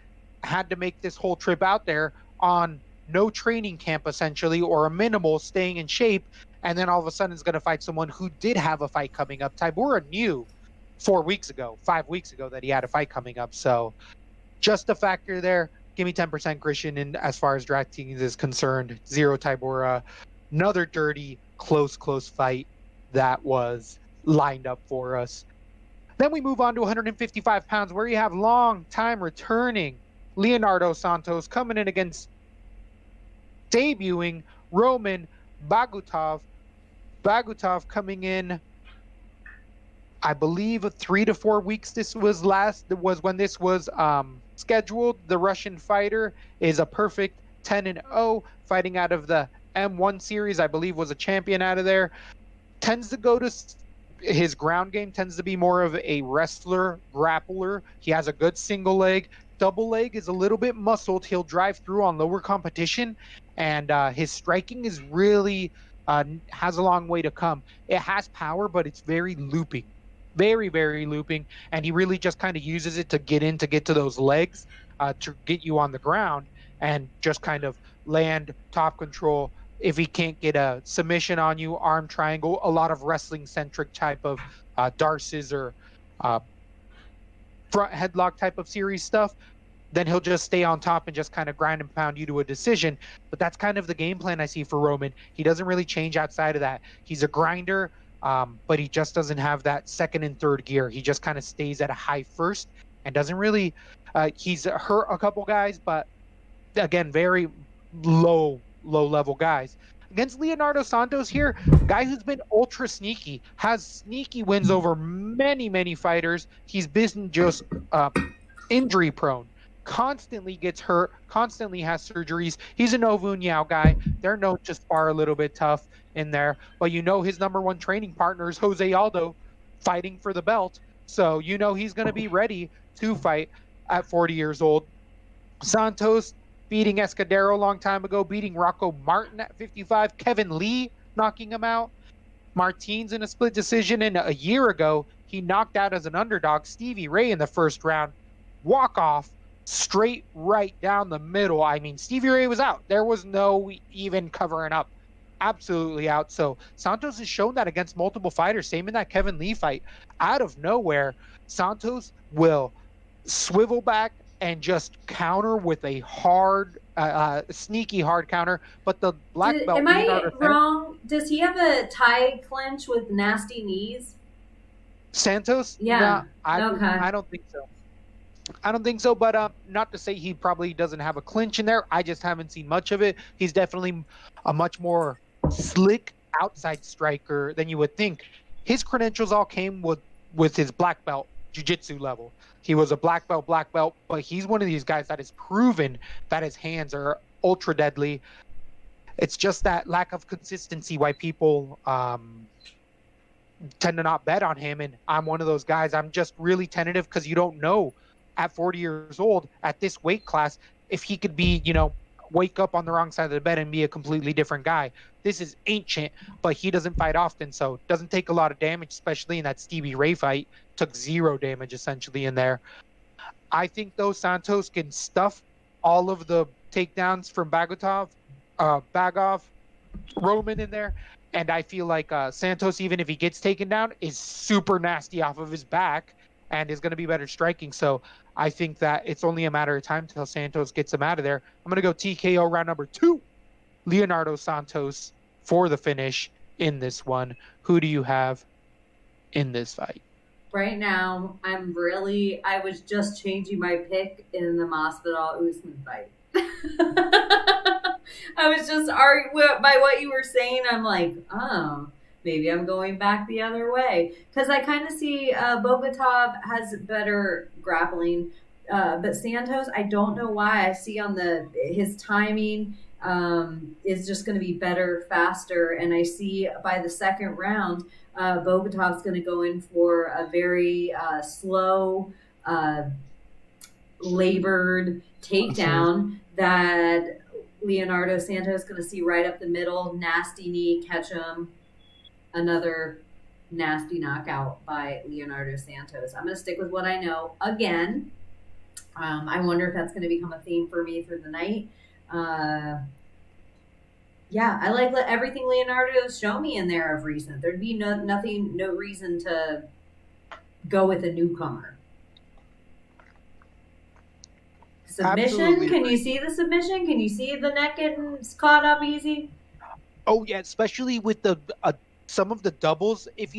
had to make this whole trip out there on no training camp, essentially, or a minimal, staying in shape, and then all of a sudden is going to fight someone who did have a fight coming up. Tybura knew 5 weeks ago that he had a fight coming up. So just a factor there. Give me 10% Grisham. And as far as DraftKings is concerned, 0 Tybura. Another dirty, close fight that was lined up for us. Then we move on to 155 pounds, where you have long time returning Leonardo Santos coming in against debuting Roman Bagutov. Bagutov coming in, I believe, 3 to 4 weeks. This was when this was scheduled. The Russian fighter is a perfect 10-0, fighting out of the M1 series. I believe was a champion out of there. Tends to go to his ground game, tends to be more of a wrestler, grappler. He has a good single leg. Double leg is a little bit muscled. He'll drive through on lower competition, and his striking is really has a long way to come. It has power, but it's very looping. Very, very looping, and he really just kind of uses it to get to those legs, to get you on the ground and just kind of land top control. If he can't get a submission on you, arm triangle, a lot of wrestling-centric type of Dar scissor, front headlock type of series stuff, then he'll just stay on top and just kind of grind and pound you to a decision. But that's kind of the game plan I see for Roman. He doesn't really change outside of that. He's a grinder, but he just doesn't have that second and third gear. He just kind of stays at a high first and doesn't really he's hurt a couple guys, but again, very low level guys. Against Leonardo Santos here, guy who's been ultra sneaky, has sneaky wins over many fighters. He's been just injury prone, constantly gets hurt, constantly has surgeries. He's a Novu Niao guy. They're known to spar a little bit tough in there, but his number one training partner is Jose Aldo, fighting for the belt. So he's going to be ready to fight at 40 years old. Santos beating Escudero a long time ago, beating Rocco Martin at 55, Kevin Lee knocking him out, Martins in a split decision, and a year ago he knocked out as an underdog Stevie Ray in the first round. Walk off, straight right down the middle. I mean, Stevie Ray was out. There was no even covering up. Absolutely out. So Santos has shown that against multiple fighters. Same in that Kevin Lee fight. Out of nowhere, Santos will swivel back and just counter with a hard, sneaky hard counter. But the black belt... Am I wrong? Does he have a tie clinch with nasty knees? Santos? Yeah. No, I don't think so. I don't think so, but not to say he probably doesn't have a clinch in there. I just haven't seen much of it. He's definitely a much more slick outside striker than you would think. His credentials all came with his black belt jiu-jitsu level. He was a black belt, but he's one of these guys that has proven that his hands are ultra deadly. It's just that lack of consistency why people tend to not bet on him, and I'm one of those guys. I'm just really tentative because you don't know at 40 years old at this weight class if he could be, wake up on the wrong side of the bed and be a completely different guy. This is ancient, but he doesn't fight often, so doesn't take a lot of damage, especially in that Stevie Ray fight. Took 0 damage essentially in there. I think though Santos can stuff all of the takedowns from Bagov, Roman in there, And I feel like Santos, even if he gets taken down, is super nasty off of his back and is going to be better striking. So I think that it's only a matter of time until Santos gets him out of there. I'm going to go TKO round number 2. Leonardo Santos for the finish in this one. Who do you have in this fight? Right now, I was just changing my pick in the Masvidal Usman fight. I was just arguing by what you were saying. I'm like, oh, maybe I'm going back the other way. Because I kind of see Bogatov has better grappling. But Santos, I don't know why. I see on his timing is just going to be better, faster. And I see by the second round, Bogatov's going to go in for a very slow, labored takedown that Leonardo Santos is going to see right up the middle. Nasty knee, catch him. Another nasty knockout by Leonardo Santos. I'm going to stick with what I know again. I wonder if that's going to become a theme for me through the night. Yeah, I like everything Leonardo's shown me in there of recent. There'd be no reason to go with a newcomer. Submission? Absolutely. Can you see the submission? Can you see the neck getting caught up easy? Oh yeah, especially with the some of the doubles. If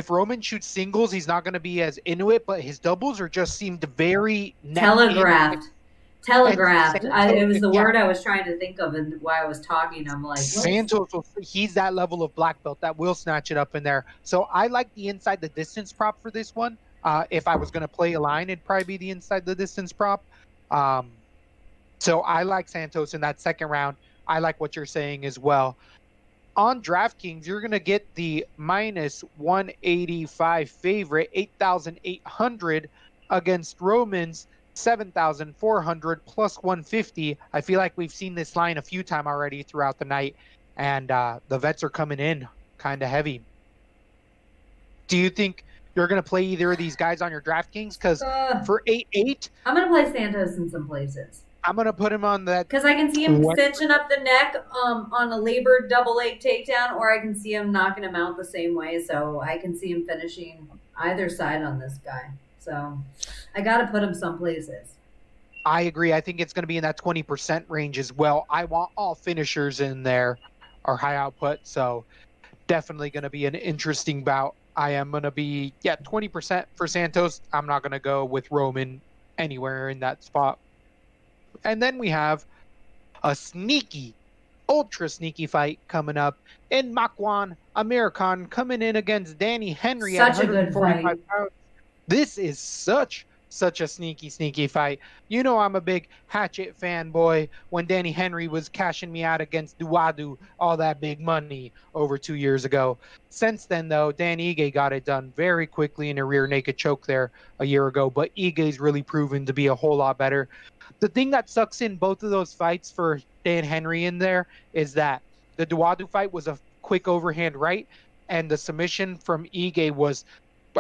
Roman shoots singles, he's not going to be as into it, but his doubles seemed very telegraphed. It was the yeah. word I was trying to think of, and while I was talking, I'm like, Santos, he's that level of black belt that will snatch it up in there. So I like the inside the distance prop for this one. If I was going to play a line, it'd probably be the inside the distance prop. So I like Santos in that second round. I like what you're saying as well. On DraftKings, you're going to get the minus 185 favorite, 8,800 against Roman's 7,400 plus 150. I feel like we've seen this line a few times already throughout the night, and the vets are coming in kind of heavy. Do you think you're going to play either of these guys on your DraftKings? Because for 8-8, I'm going to play Santos in some places. I'm going to put him on that. Because I can see him cinching up the neck on a labored double leg takedown, or I can see him knocking him out the same way. So I can see him finishing either side on this guy. So I got to put him some places. I agree. I think it's going to be in that 20% range as well. I want all finishers in there or high output. So definitely going to be an interesting bout. I am going to be, 20% for Santos. I'm not going to go with Roman anywhere in that spot. And then we have a ultra sneaky fight coming up in Makwan Amir Khan coming in against Danny Henry at 145 pounds. This is such a sneaky fight. You know I'm a big Hatchet fanboy when Danny Henry was cashing me out against Duadu, all that big money over 2 years ago. Since then, though, Dan Ige got it done very quickly in a rear naked choke there a year ago, but Ige's really proven to be a whole lot better. The thing that sucks in both of those fights for Dan Henry in there is that the Duadu fight was a quick overhand right, and the submission from Ige was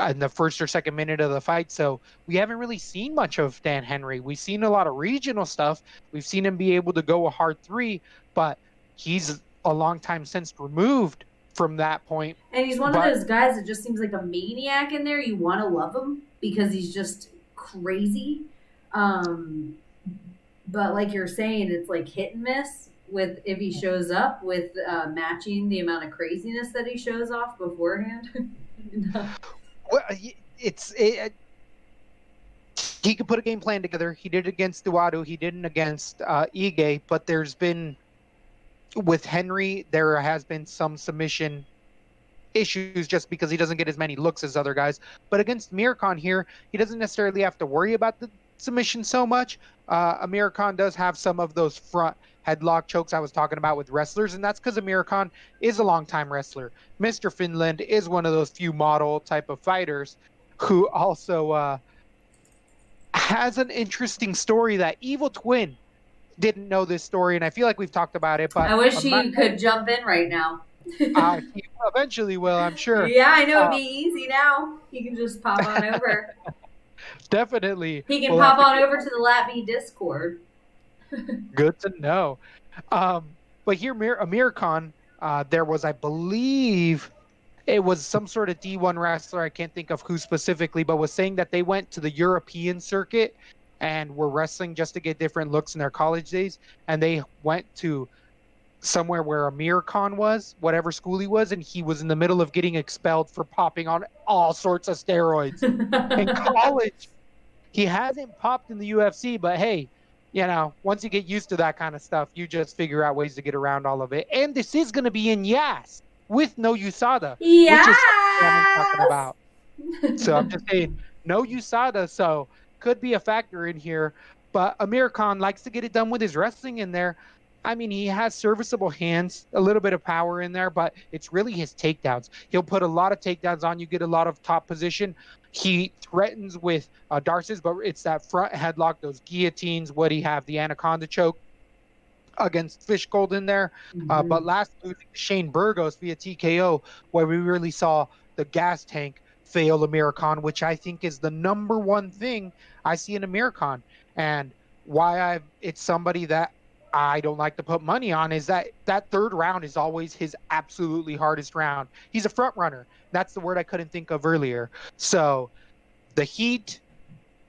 in the first or second minute of the fight. So we haven't really seen much of Dan Henry. We've seen a lot of regional stuff. We've seen him be able to go a hard 3, but he's a long time since removed from that point. And he's one of those guys that just seems like a maniac in there. You want to love him because he's just crazy. But like you're saying, it's like hit and miss with if he shows up with matching the amount of craziness that he shows off beforehand. Well, he could put a game plan together. He did it against Duadu. He didn't against Ige. But with Henry, there has been some submission issues just because he doesn't get as many looks as other guys. But against Amir Khan here, he doesn't necessarily have to worry about the submission so much. Amir Khan does have some of those front headlock chokes I was talking about with wrestlers, and that's because Amir Khan is a long-time wrestler. Mr. Finland is one of those few model type of fighters who also has an interesting story that Evil Twin didn't know this story, and I feel like we've talked about it. But I wish he could jump in right now. He eventually will, I'm sure. Yeah, I know it'd be easy now. He can just pop on over. Definitely. He can pop on over to the LatMe Discord. Good to know. But here, Amir Khan, there was, I believe, it was some sort of D1 wrestler. I can't think of who specifically, but was saying that they went to the European circuit and were wrestling just to get different looks in their college days. And they went to somewhere where Amir Khan was, whatever school he was, and he was in the middle of getting expelled for popping on all sorts of steroids in college. He hasn't popped in the UFC, but hey, once you get used to that kind of stuff, you just figure out ways to get around all of it. And this is going to be in Yas with no USADA, Yes! which is something I'm talking about. So I'm just saying, no USADA, so could be a factor in here. But Amir Khan likes to get it done with his wrestling in there. I mean, he has serviceable hands, a little bit of power in there, but it's really his takedowns. He'll put a lot of takedowns on you, get a lot of top position. He threatens with Darces, but it's that front headlock, those guillotines. What do you have? The Anaconda choke against Fishgold in there. But last losing Shane Burgos via TKO, where we really saw the gas tank fail Amir Khan, which I think is the number one thing I see in Amir Khan. And why it's somebody that I don't like to put money on is that third round is always his absolutely hardest round. He's a front runner. That's the word I couldn't think of earlier. So the heat,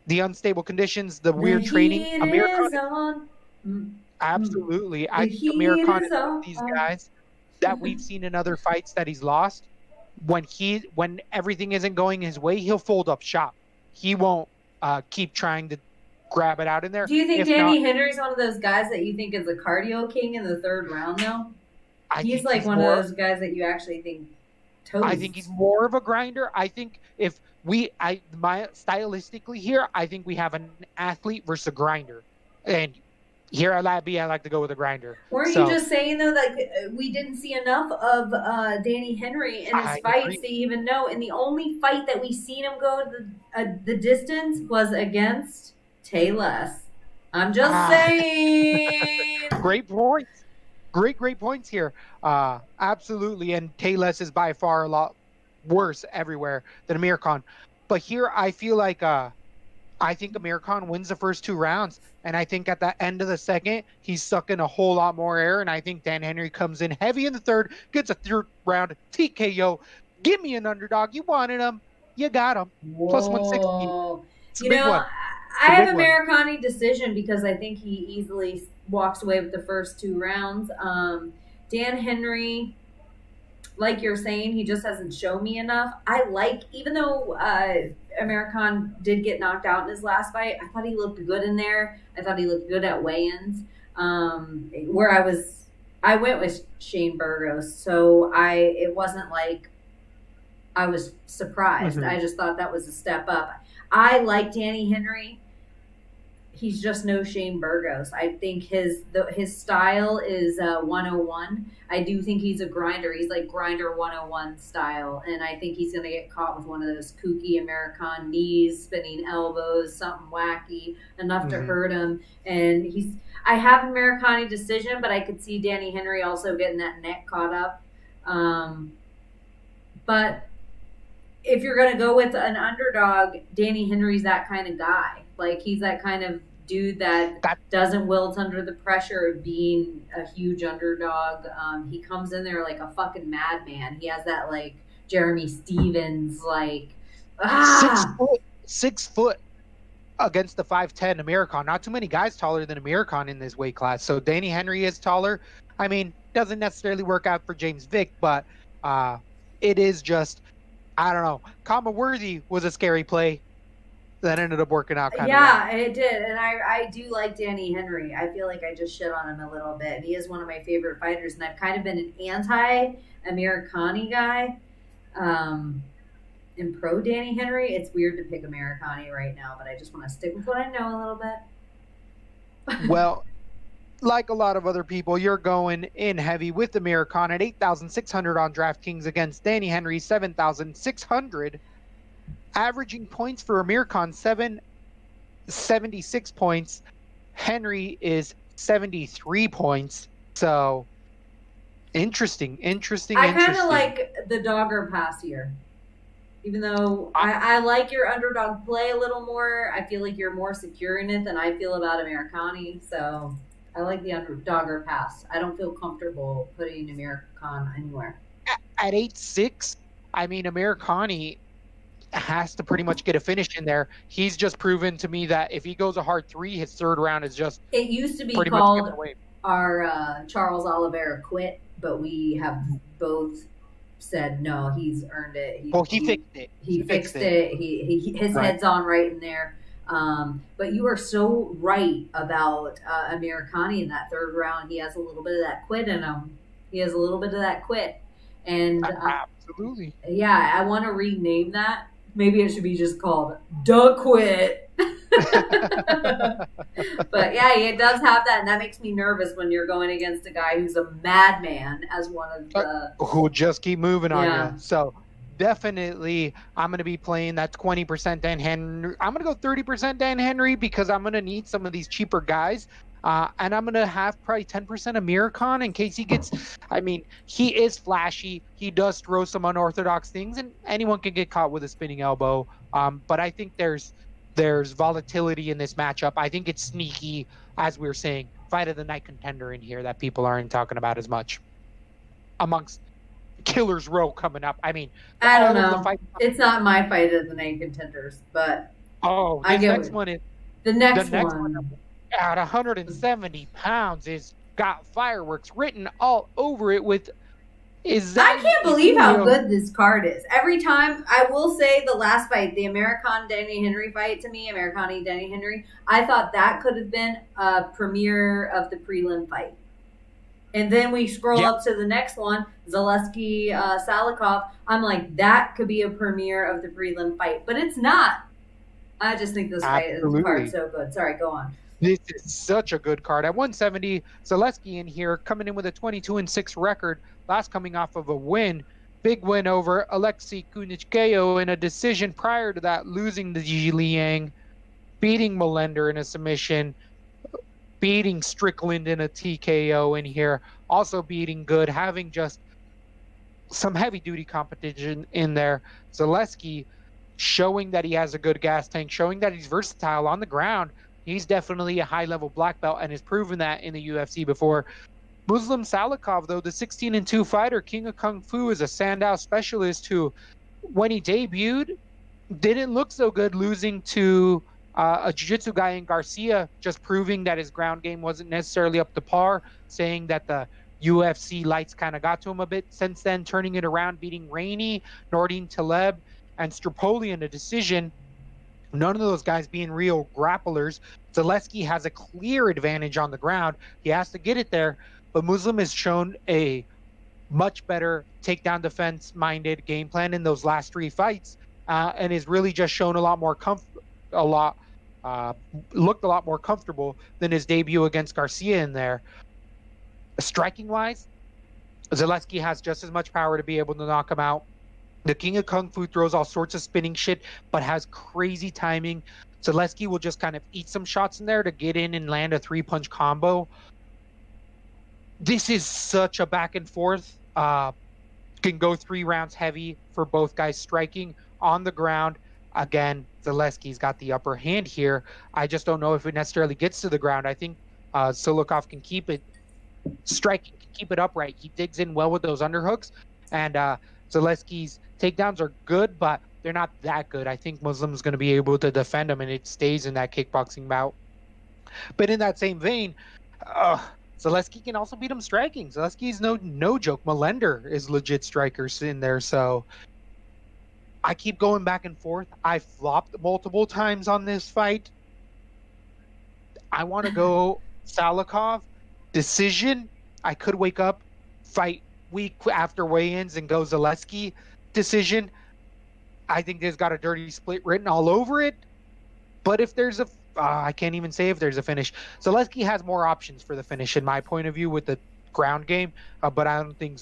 the unstable conditions, the weird training. Amir Khan, absolutely. I think Amir Khan is one of these guys that we've seen in other fights that he's lost. When everything isn't going his way, he'll fold up shop. He won't keep trying to grab it out in there. Do you think Danny Henry's one of those guys that you think is a cardio king in the third round, though? He's like one of those guys that you actually think toasts. I think he's more of a grinder. I think stylistically here, I think we have an athlete versus a grinder. And here at Labby, I like to go with a grinder. Weren't you just saying, though, that we didn't see enough of Danny Henry in his fights to even know? And the only fight that we seen him go the distance was against Tayless. I'm just saying. Great points. Great points here. Absolutely. And Tayless is by far a lot worse everywhere than Amir Khan. But here I feel like I think Amir Khan wins the first 2 rounds. And I think at the end of the second, he's sucking a whole lot more air. And I think Dan Henry comes in heavy in the third, gets a third round TKO. Give me an underdog. You wanted him. You got him. Whoa. Plus 160. It's a big one. I have Americani decision because I think he easily walks away with the first 2 rounds. Dan Henry, like you're saying, he just hasn't shown me enough. Even though American did get knocked out in his last fight, I thought he looked good in there. I thought he looked good at weigh-ins. Where I went with Shane Burgos, so it wasn't like I was surprised. I just thought that was a step up. I like Danny Henry. He's just no Shane Burgos. I think his style is 101. I do think he's a grinder. He's like grinder 101 style. And I think he's going to get caught with one of those kooky American knees, spinning elbows, something wacky, enough to hurt him. And I have Americani decision, but I could see Danny Henry also getting that neck caught up. But if you're going to go with an underdog, Danny Henry's that kind of guy. Like, he's that kind of dude that doesn't wilt under the pressure of being a huge underdog. He comes in there like a fucking madman. He has that, like, Jeremy Stevens, like, 6 foot against the 5'10" American. Not too many guys taller than American in this weight class. So Danny Henry is taller. I mean, doesn't necessarily work out for James Vick, but it is just, I don't know. Kama Worthy was a scary play that ended up working out kind of well. It did. And I do like Danny Henry. I feel like I just shit on him a little bit. He is one of my favorite fighters, and I've kind of been an anti-Americani guy. And pro Danny Henry, it's weird to pick Americani right now, but I just want to stick with what I know a little bit. Well, like a lot of other people, you're going in heavy with Amir Khan at 8,600 on DraftKings against Danny Henry, 7,600. Averaging points for Amir Khan, 76 points. Henry is 73 points. So, interesting. I kind of like the dogger pass here. Even though I like your underdog play a little more, I feel like you're more secure in it than I feel about Americani. So I like the underdogger pass. I don't feel comfortable putting Amir Khan anywhere. At 8'6", I mean, Americani has to pretty much get a finish in there. He's just proven to me that if he goes a hard 3, his third round is just It used to be pretty much given called away. our Charles Oliveira quit, but we have both said no. He's earned it. He fixed it. He fixed it. His head's on right in there. But you are so right about Americani in that third round. He has a little bit of that quit in him. And absolutely. Yeah, I want to rename that. Maybe it should be just called "Duh Quit." But yeah, it does have that, and that makes me nervous when you're going against a guy who's a madman as one of the who just keep moving on you. So definitely, I'm going to be playing that 20% Dan Henry. I'm going to go 30% Dan Henry because I'm going to need some of these cheaper guys. And I'm going to have probably 10% Amir Khan in case he gets, I mean, he is flashy. He does throw some unorthodox things, and anyone can get caught with a spinning elbow. But I think there's volatility in this matchup. I think it's sneaky, as we were saying, fight of the night contender in here that people aren't talking about as much amongst Killer's Row coming up. I mean, I don't know. It's not my fight of the night contenders, but the next one is the next one. At 170 pounds is got fireworks written all over it with. I can't believe how good this card is. Every time, I will say the last fight, the Danny Henry fight to me, Danny Henry, I thought that could have been a premiere of the prelim fight. And then we scroll up to the next one, Zaleski Salikov. I'm like, that could be a premiere of the prelim fight, but it's not. I just think this card is so good. Sorry, go on. This is such a good card. At 170, Zaleski in here coming in with a 22-6 record. Last coming off of a win. Big win over Alexei Kunichkeo in a decision prior to that, losing to Ji Liang, beating Melender in a submission, beating Strickland in a TKO in here, also beating Good, having just some heavy-duty competition in there. Zaleski showing that he has a good gas tank, showing that he's versatile on the ground. He's definitely a high-level black belt and has proven that in the UFC before. Muslim Salikov, though, the 16-2 fighter, King of Kung Fu, is a Sandow specialist who, when he debuted, didn't look so good, losing to a jiu-jitsu guy in Garcia, just proving that his ground game wasn't necessarily up to par, saying that the UFC lights kind of got to him a bit. Since then, turning it around, beating Rainey, Nordine Taleb, and Strapoli in a decision. None of those guys being real grapplers. Zaleski has a clear advantage on the ground. He has to get it there, but Muslim has shown a much better takedown defense-minded game plan in those last 3 fights, and has really just shown looked a lot more comfortable than his debut against Garcia in there. Striking-wise, Zaleski has just as much power to be able to knock him out. The King of Kung Fu throws all sorts of spinning shit, but has crazy timing. Zaleski will just kind of eat some shots in there to get in and land a 3-punch combo. This is such a back and forth. Can go 3 rounds heavy for both guys striking on the ground. Again, Zaleski's got the upper hand here. I just don't know if it necessarily gets to the ground. I think Salikov can keep it striking, can keep it upright. He digs in well with those underhooks, and Zaleski's takedowns are good, but they're not that good. I think Muslim's going to be able to defend him, and it stays in that kickboxing bout. But in that same vein, Zaleski can also beat him striking. Zaleski's no joke. Melender is legit strikers in there, so I keep going back and forth. I flopped multiple times on this fight. I want to go Salikov decision. I could wake up, fight week after weigh-ins and go Zaleski decision. I think there's got a dirty split written all over it. But if there's a I can't even say if there's a finish. Zaleski has more options for the finish in my point of view with the ground game, but I don't think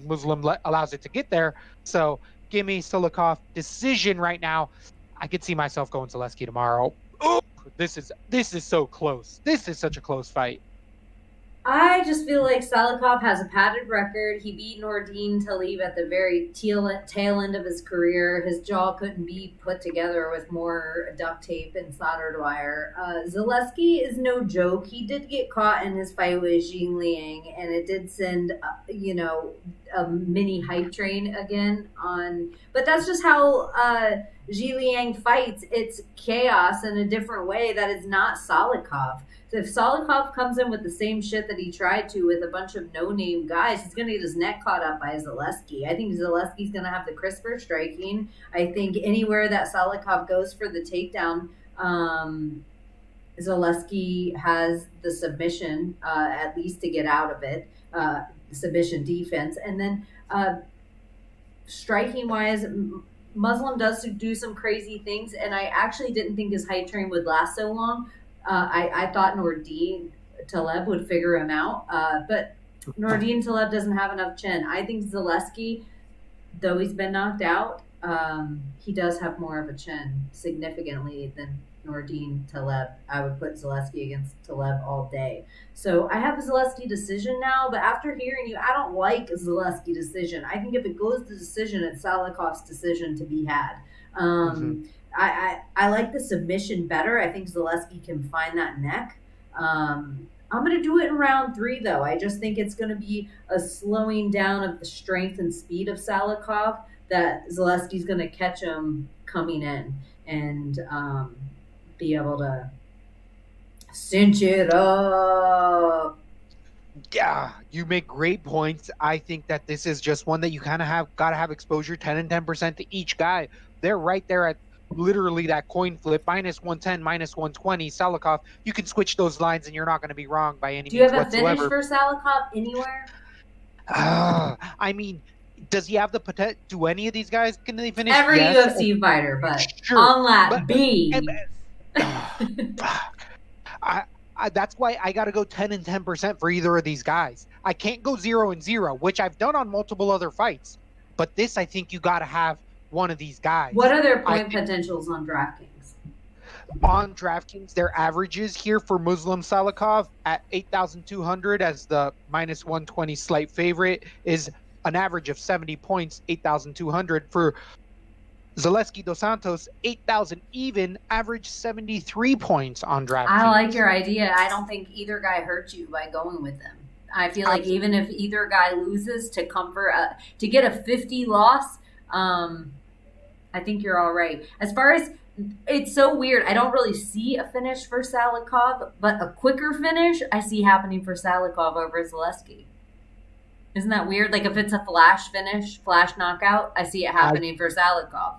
Muslim allows it to get there. So give me Salikov decision right now. I could see myself going Zaleski tomorrow. Oh, this is so close. This is such a close fight. I just feel like Salikov has a padded record. He beat Nordine Talib at the very tail end of his career. His jaw couldn't be put together with more duct tape and soldered wire. Zaleski is no joke. He did get caught in his fight with Xing Liang, and it did send, a mini hype train again on. But that's just how Xi Liang fights. It's chaos in a different way that is not Salikov. So if Salikov comes in with the same shit that he tried to with a bunch of no-name guys, he's going to get his neck caught up by Zaleski. I think Zaleski's going to have the crisper striking. I think anywhere that Salikov goes for the takedown, Zaleski has the submission, at least to get out of it, submission defense. And then striking-wise, Muslim does do some crazy things, and I actually didn't think his hype train would last so long. I thought Nordine Taleb would figure him out, but Nordine Taleb doesn't have enough chin. I think Zaleski, though he's been knocked out, he does have more of a chin significantly than Nordine Taleb. I would put Zaleski against Taleb all day. So I have a Zaleski decision now, but after hearing you, I don't like a Zaleski decision. I think if it goes to decision, it's Salikov's decision to be had. I like the submission better. I think Zaleski can find that neck. I'm going to do it in round 3, though. I just think it's going to be a slowing down of the strength and speed of Salikov that Zaleski's going to catch him coming in and be able to cinch it up. Yeah, you make great points. I think that this is just one that you kind of got to have exposure 10 and 10% to each guy. They're right there at literally that coin flip, minus 110, minus 120. Salikov, you can switch those lines and you're not going to be wrong by any means whatsoever. Do you have a finish for Salikov anywhere? I mean, does he have the potential? Do any of these guys, can they finish? Every UFC fighter, but sure. On lap B. That's why I got to go 10 and 10% for either of these guys. I can't go 0 and 0, which I've done on multiple other fights. But this, I think you got to have one of these guys. What are their point potentials on DraftKings? On DraftKings, their averages here for Muslim Salikov at 8,200 as the minus 120 slight favorite is an average of 70 points, 8,200. For Zaleski Dos Santos, 8,000 even, average 73 points on DraftKings. I like your idea. I don't think either guy hurts you by going with them. I feel like even if either guy loses to to get a 50 loss, I think you're all right. As far as, it's so weird. I don't really see a finish for Salikov, but a quicker finish I see happening for Salikov over Zaleski. Isn't that weird? Like if it's a flash finish, flash knockout, I see it happening for Salikov.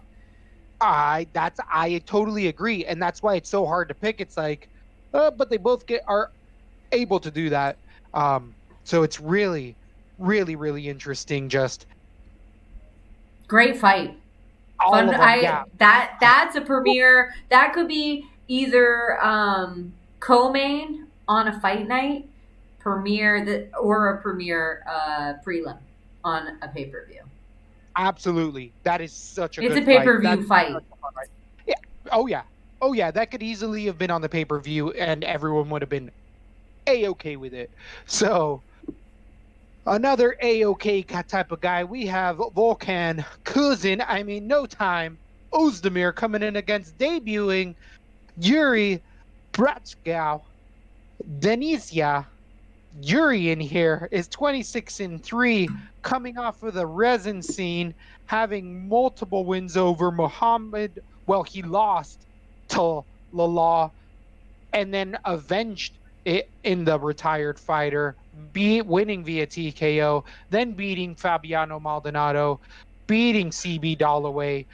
I totally agree, and that's why it's so hard to pick. It's like, but they both are able to do that. So it's really, really, really interesting. Just great fight. Fun. That's a premiere. That could be either co-main on a fight night, or a premiere prelim on a pay-per-view. Absolutely, that is such a good fight. It's a pay-per-view fight. Yeah. Oh yeah. That could easily have been on the pay-per-view, and everyone would have been A-okay with it. So another A-okay type of guy. We have Volkan Kuzin. No time. Ozdemir coming in against debuting Yuri Bratskow. Denisia Yuri in here is 26-3, coming off of the resin scene, having multiple wins over Muhammad. Well, he lost to Lala and then avenged it in the retired fighter, winning via TKO, then beating Fabiano Maldonado, beating CB Dalloway,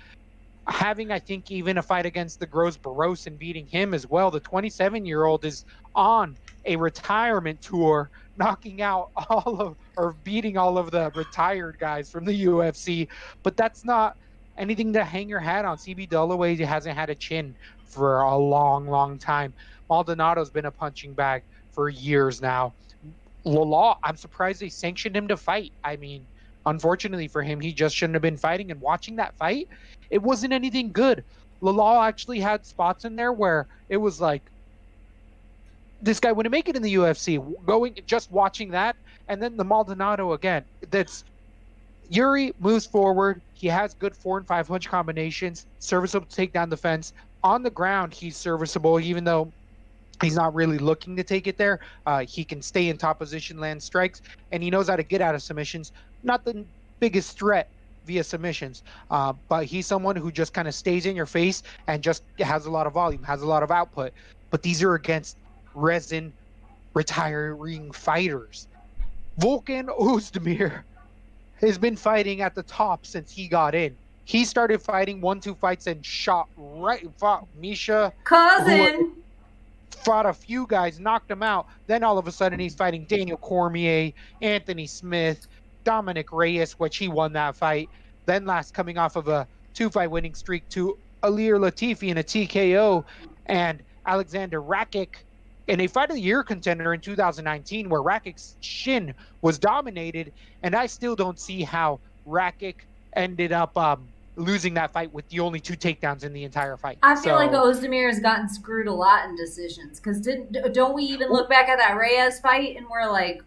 having, I think, even a fight against the Gross Barros and beating him as well. The 27-year-old is on a retirement tour, knocking out beating all of the retired guys from the UFC. But that's not anything to hang your hat on. CB Dalloway hasn't had a chin for a long, long time. Maldonado's been a punching bag for years now. Lala, I'm surprised they sanctioned him to fight. Unfortunately for him, he just shouldn't have been fighting. And watching that fight, it wasn't anything good. Lala actually had spots in there where it was like, this guy wouldn't make it in the UFC. Just watching that, and then the Maldonado again. That's Yuri moves forward. He has good 4 and 5 punch combinations, serviceable takedown defense. On the ground, he's serviceable, even though he's not really looking to take it there. He can stay in top position, land strikes, and he knows how to get out of submissions. Not the biggest threat via submissions, but he's someone who just kind of stays in your face and just has a lot of volume, has a lot of output. But these are against resin retiring fighters. Volkan Ozdemir has been fighting at the top since he got in. He started fighting 1-2 fights and fought Misha. Cousin. Fought a few guys, knocked him out. Then all of a sudden he's fighting Daniel Cormier, Anthony Smith, Dominic Reyes, which he won that fight. Then last coming off of a 2-fight winning streak to Alir Latifi in a TKO, and Alexander Rakic in a Fight of the Year contender in 2019 where Rakic's shin was dominated, and I still don't see how Rakic ended up losing that fight with the only 2 takedowns in the entire fight. I feel like Ozdemir has gotten screwed a lot in decisions, because don't we even look back at that Reyes fight and we're like,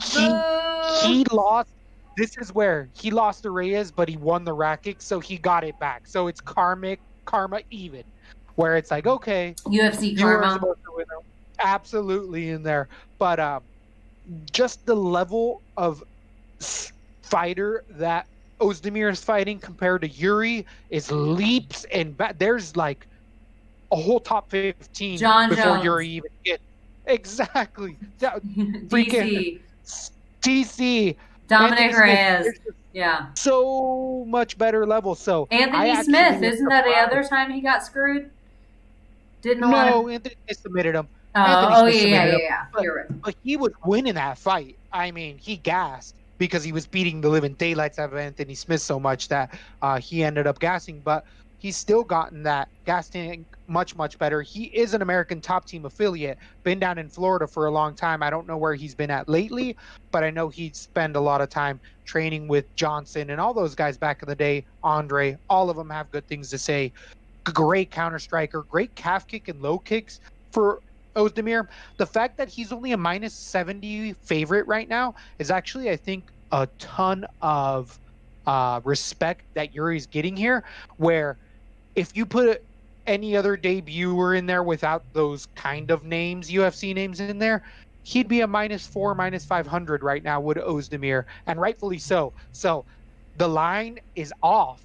he lost. This is where he lost to Reyes, but he won the Rakic, so he got it back. So it's karma even, where it's like, okay, UFC karma. Supposed to win them. Absolutely in there, but just the level of fighter that Ozdemir is fighting compared to Yuri is leaps and there's like a whole top 15 John before Jones. Yuri even gets exactly DC. TC Dominic Reyes. Yeah. So much better level. So Anthony Smith, isn't that the other time he got screwed? Anthony Smith submitted him. Yeah. You're right. But he was winning that fight. I mean, he gassed because he was beating the living daylights out of Anthony Smith so much that he ended up gassing. But he's still gotten that gas tank much, much better. He is an American Top Team affiliate, been down in Florida for a long time. I don't know where he's been at lately, but I know he'd spend a lot of time training with Johnson and all those guys back in the day. Andre, all of them have good things to say. Great counter striker, great calf kick and low kicks for Ozdemir. The fact that he's only a -70 favorite right now is actually, I think, a ton of respect that Yuri's getting here, where if you put any other debuter in there without those kind of names, UFC names in there, he'd be a -4, -500 right now with Ozdemir, and rightfully so. So the line is off,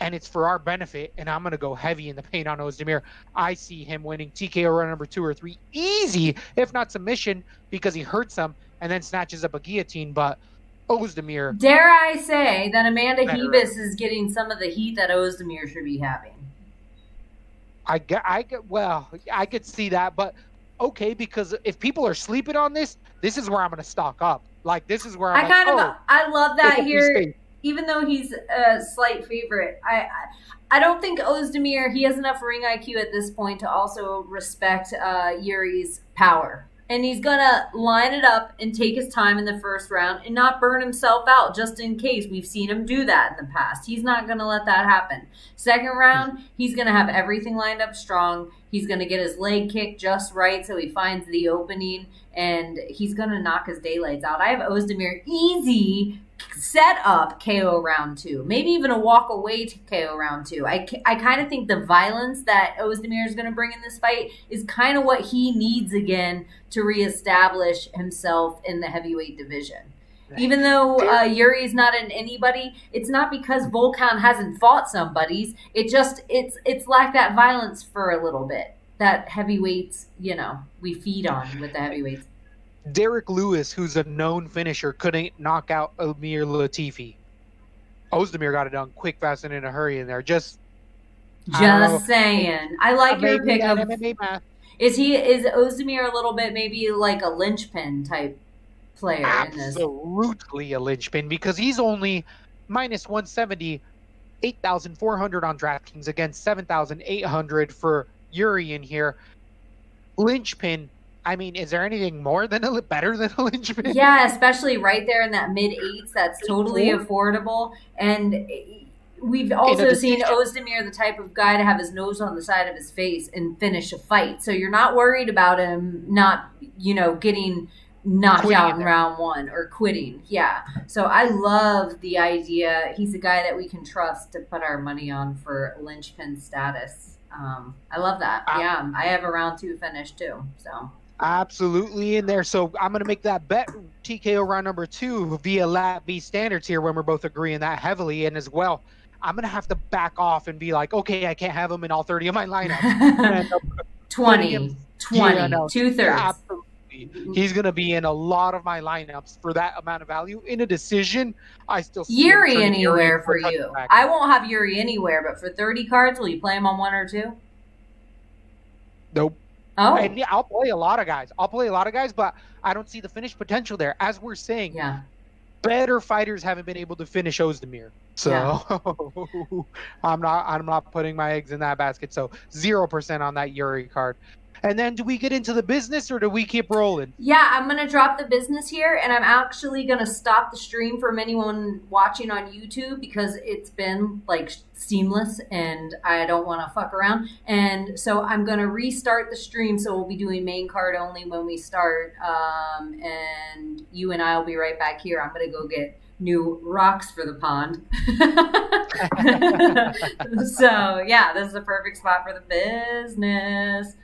and it's for our benefit, and I'm going to go heavy in the paint on Ozdemir. I see him winning TKO round number 2 or 3 easy, if not submission, because he hurts him and then snatches up a guillotine. But Ozdemir... Dare I say that Amanda Hebus is getting some of the heat that Ozdemir should be having? I could see that, but okay, because if people are sleeping on this, this is where I'm going to stock up. Like, this is where I love that here. Even though he's a slight favorite, I don't think Ozdemir, he has enough ring IQ at this point to also respect Yuri's power. And he's going to line it up and take his time in the first round and not burn himself out just in case. We've seen him do that in the past. He's not going to let that happen. Second round, he's going to have everything lined up strong. He's going to get his leg kick just right so he finds the opening, and he's going to knock his daylights out. I have Ozdemir easy set up KO round 2, maybe even a walk away to KO round 2. I kind of think the violence that Ozdemir is going to bring in this fight is kind of what he needs again to reestablish himself in the heavyweight division. Even though Yuri is not an anybody, it's not because Volkan hasn't fought somebody's. It's lacked that violence for a little bit. That heavyweights, we feed on with the heavyweights. Derek Lewis, who's a known finisher, couldn't knock out Alir Latifi. Ozdemir got it done quick, fast, and in a hurry in there. Just saying. I like your pick of MMA math. Is Ozdemir a little bit maybe like a linchpin type player in this? Absolutely a linchpin, because he's only -170, 8,400 on DraftKings against 7,800 for Yuri in here. Linchpin. I mean, is there anything better than a linchpin? Yeah, especially right there in that mid-8s. That's totally affordable. And we've also seen Ozdemir the type of guy to have his nose on the side of his face and finish a fight. So you're not worried about him not, getting knocked out in round 1 or quitting. Yeah. So I love the idea. He's a guy that we can trust to put our money on for linchpin status. I love that. Yeah. I have a round 2 finish too. So absolutely in there. So I'm going to make that bet TKO round number 2 via lat B standards here when we're both agreeing that heavily. And as well, I'm going to have to back off and be like, okay, I can't have him in all 30 of my lineups. 20, 2/3. Absolutely. He's going to be in a lot of my lineups for that amount of value. In a decision, I still see Yuri anywhere for you. I won't have Yuri anywhere, but for 30 cards, will you play him on 1 or 2? Nope. Oh. And yeah, I'll play a lot of guys, but I don't see the finish potential there. As we're saying, better fighters haven't been able to finish Ozdemir. So I'm not putting my eggs in that basket. So 0% on that Yuri card. And then do we get into the business or do we keep rolling? Yeah, I'm going to drop the business here, and I'm actually going to stop the stream from anyone watching on YouTube because it's been like seamless and I don't want to fuck around. And so I'm going to restart the stream. So we'll be doing main card only when we start. And you and I will be right back here. I'm going to go get new rocks for the pond. So yeah, this is a perfect spot for the business.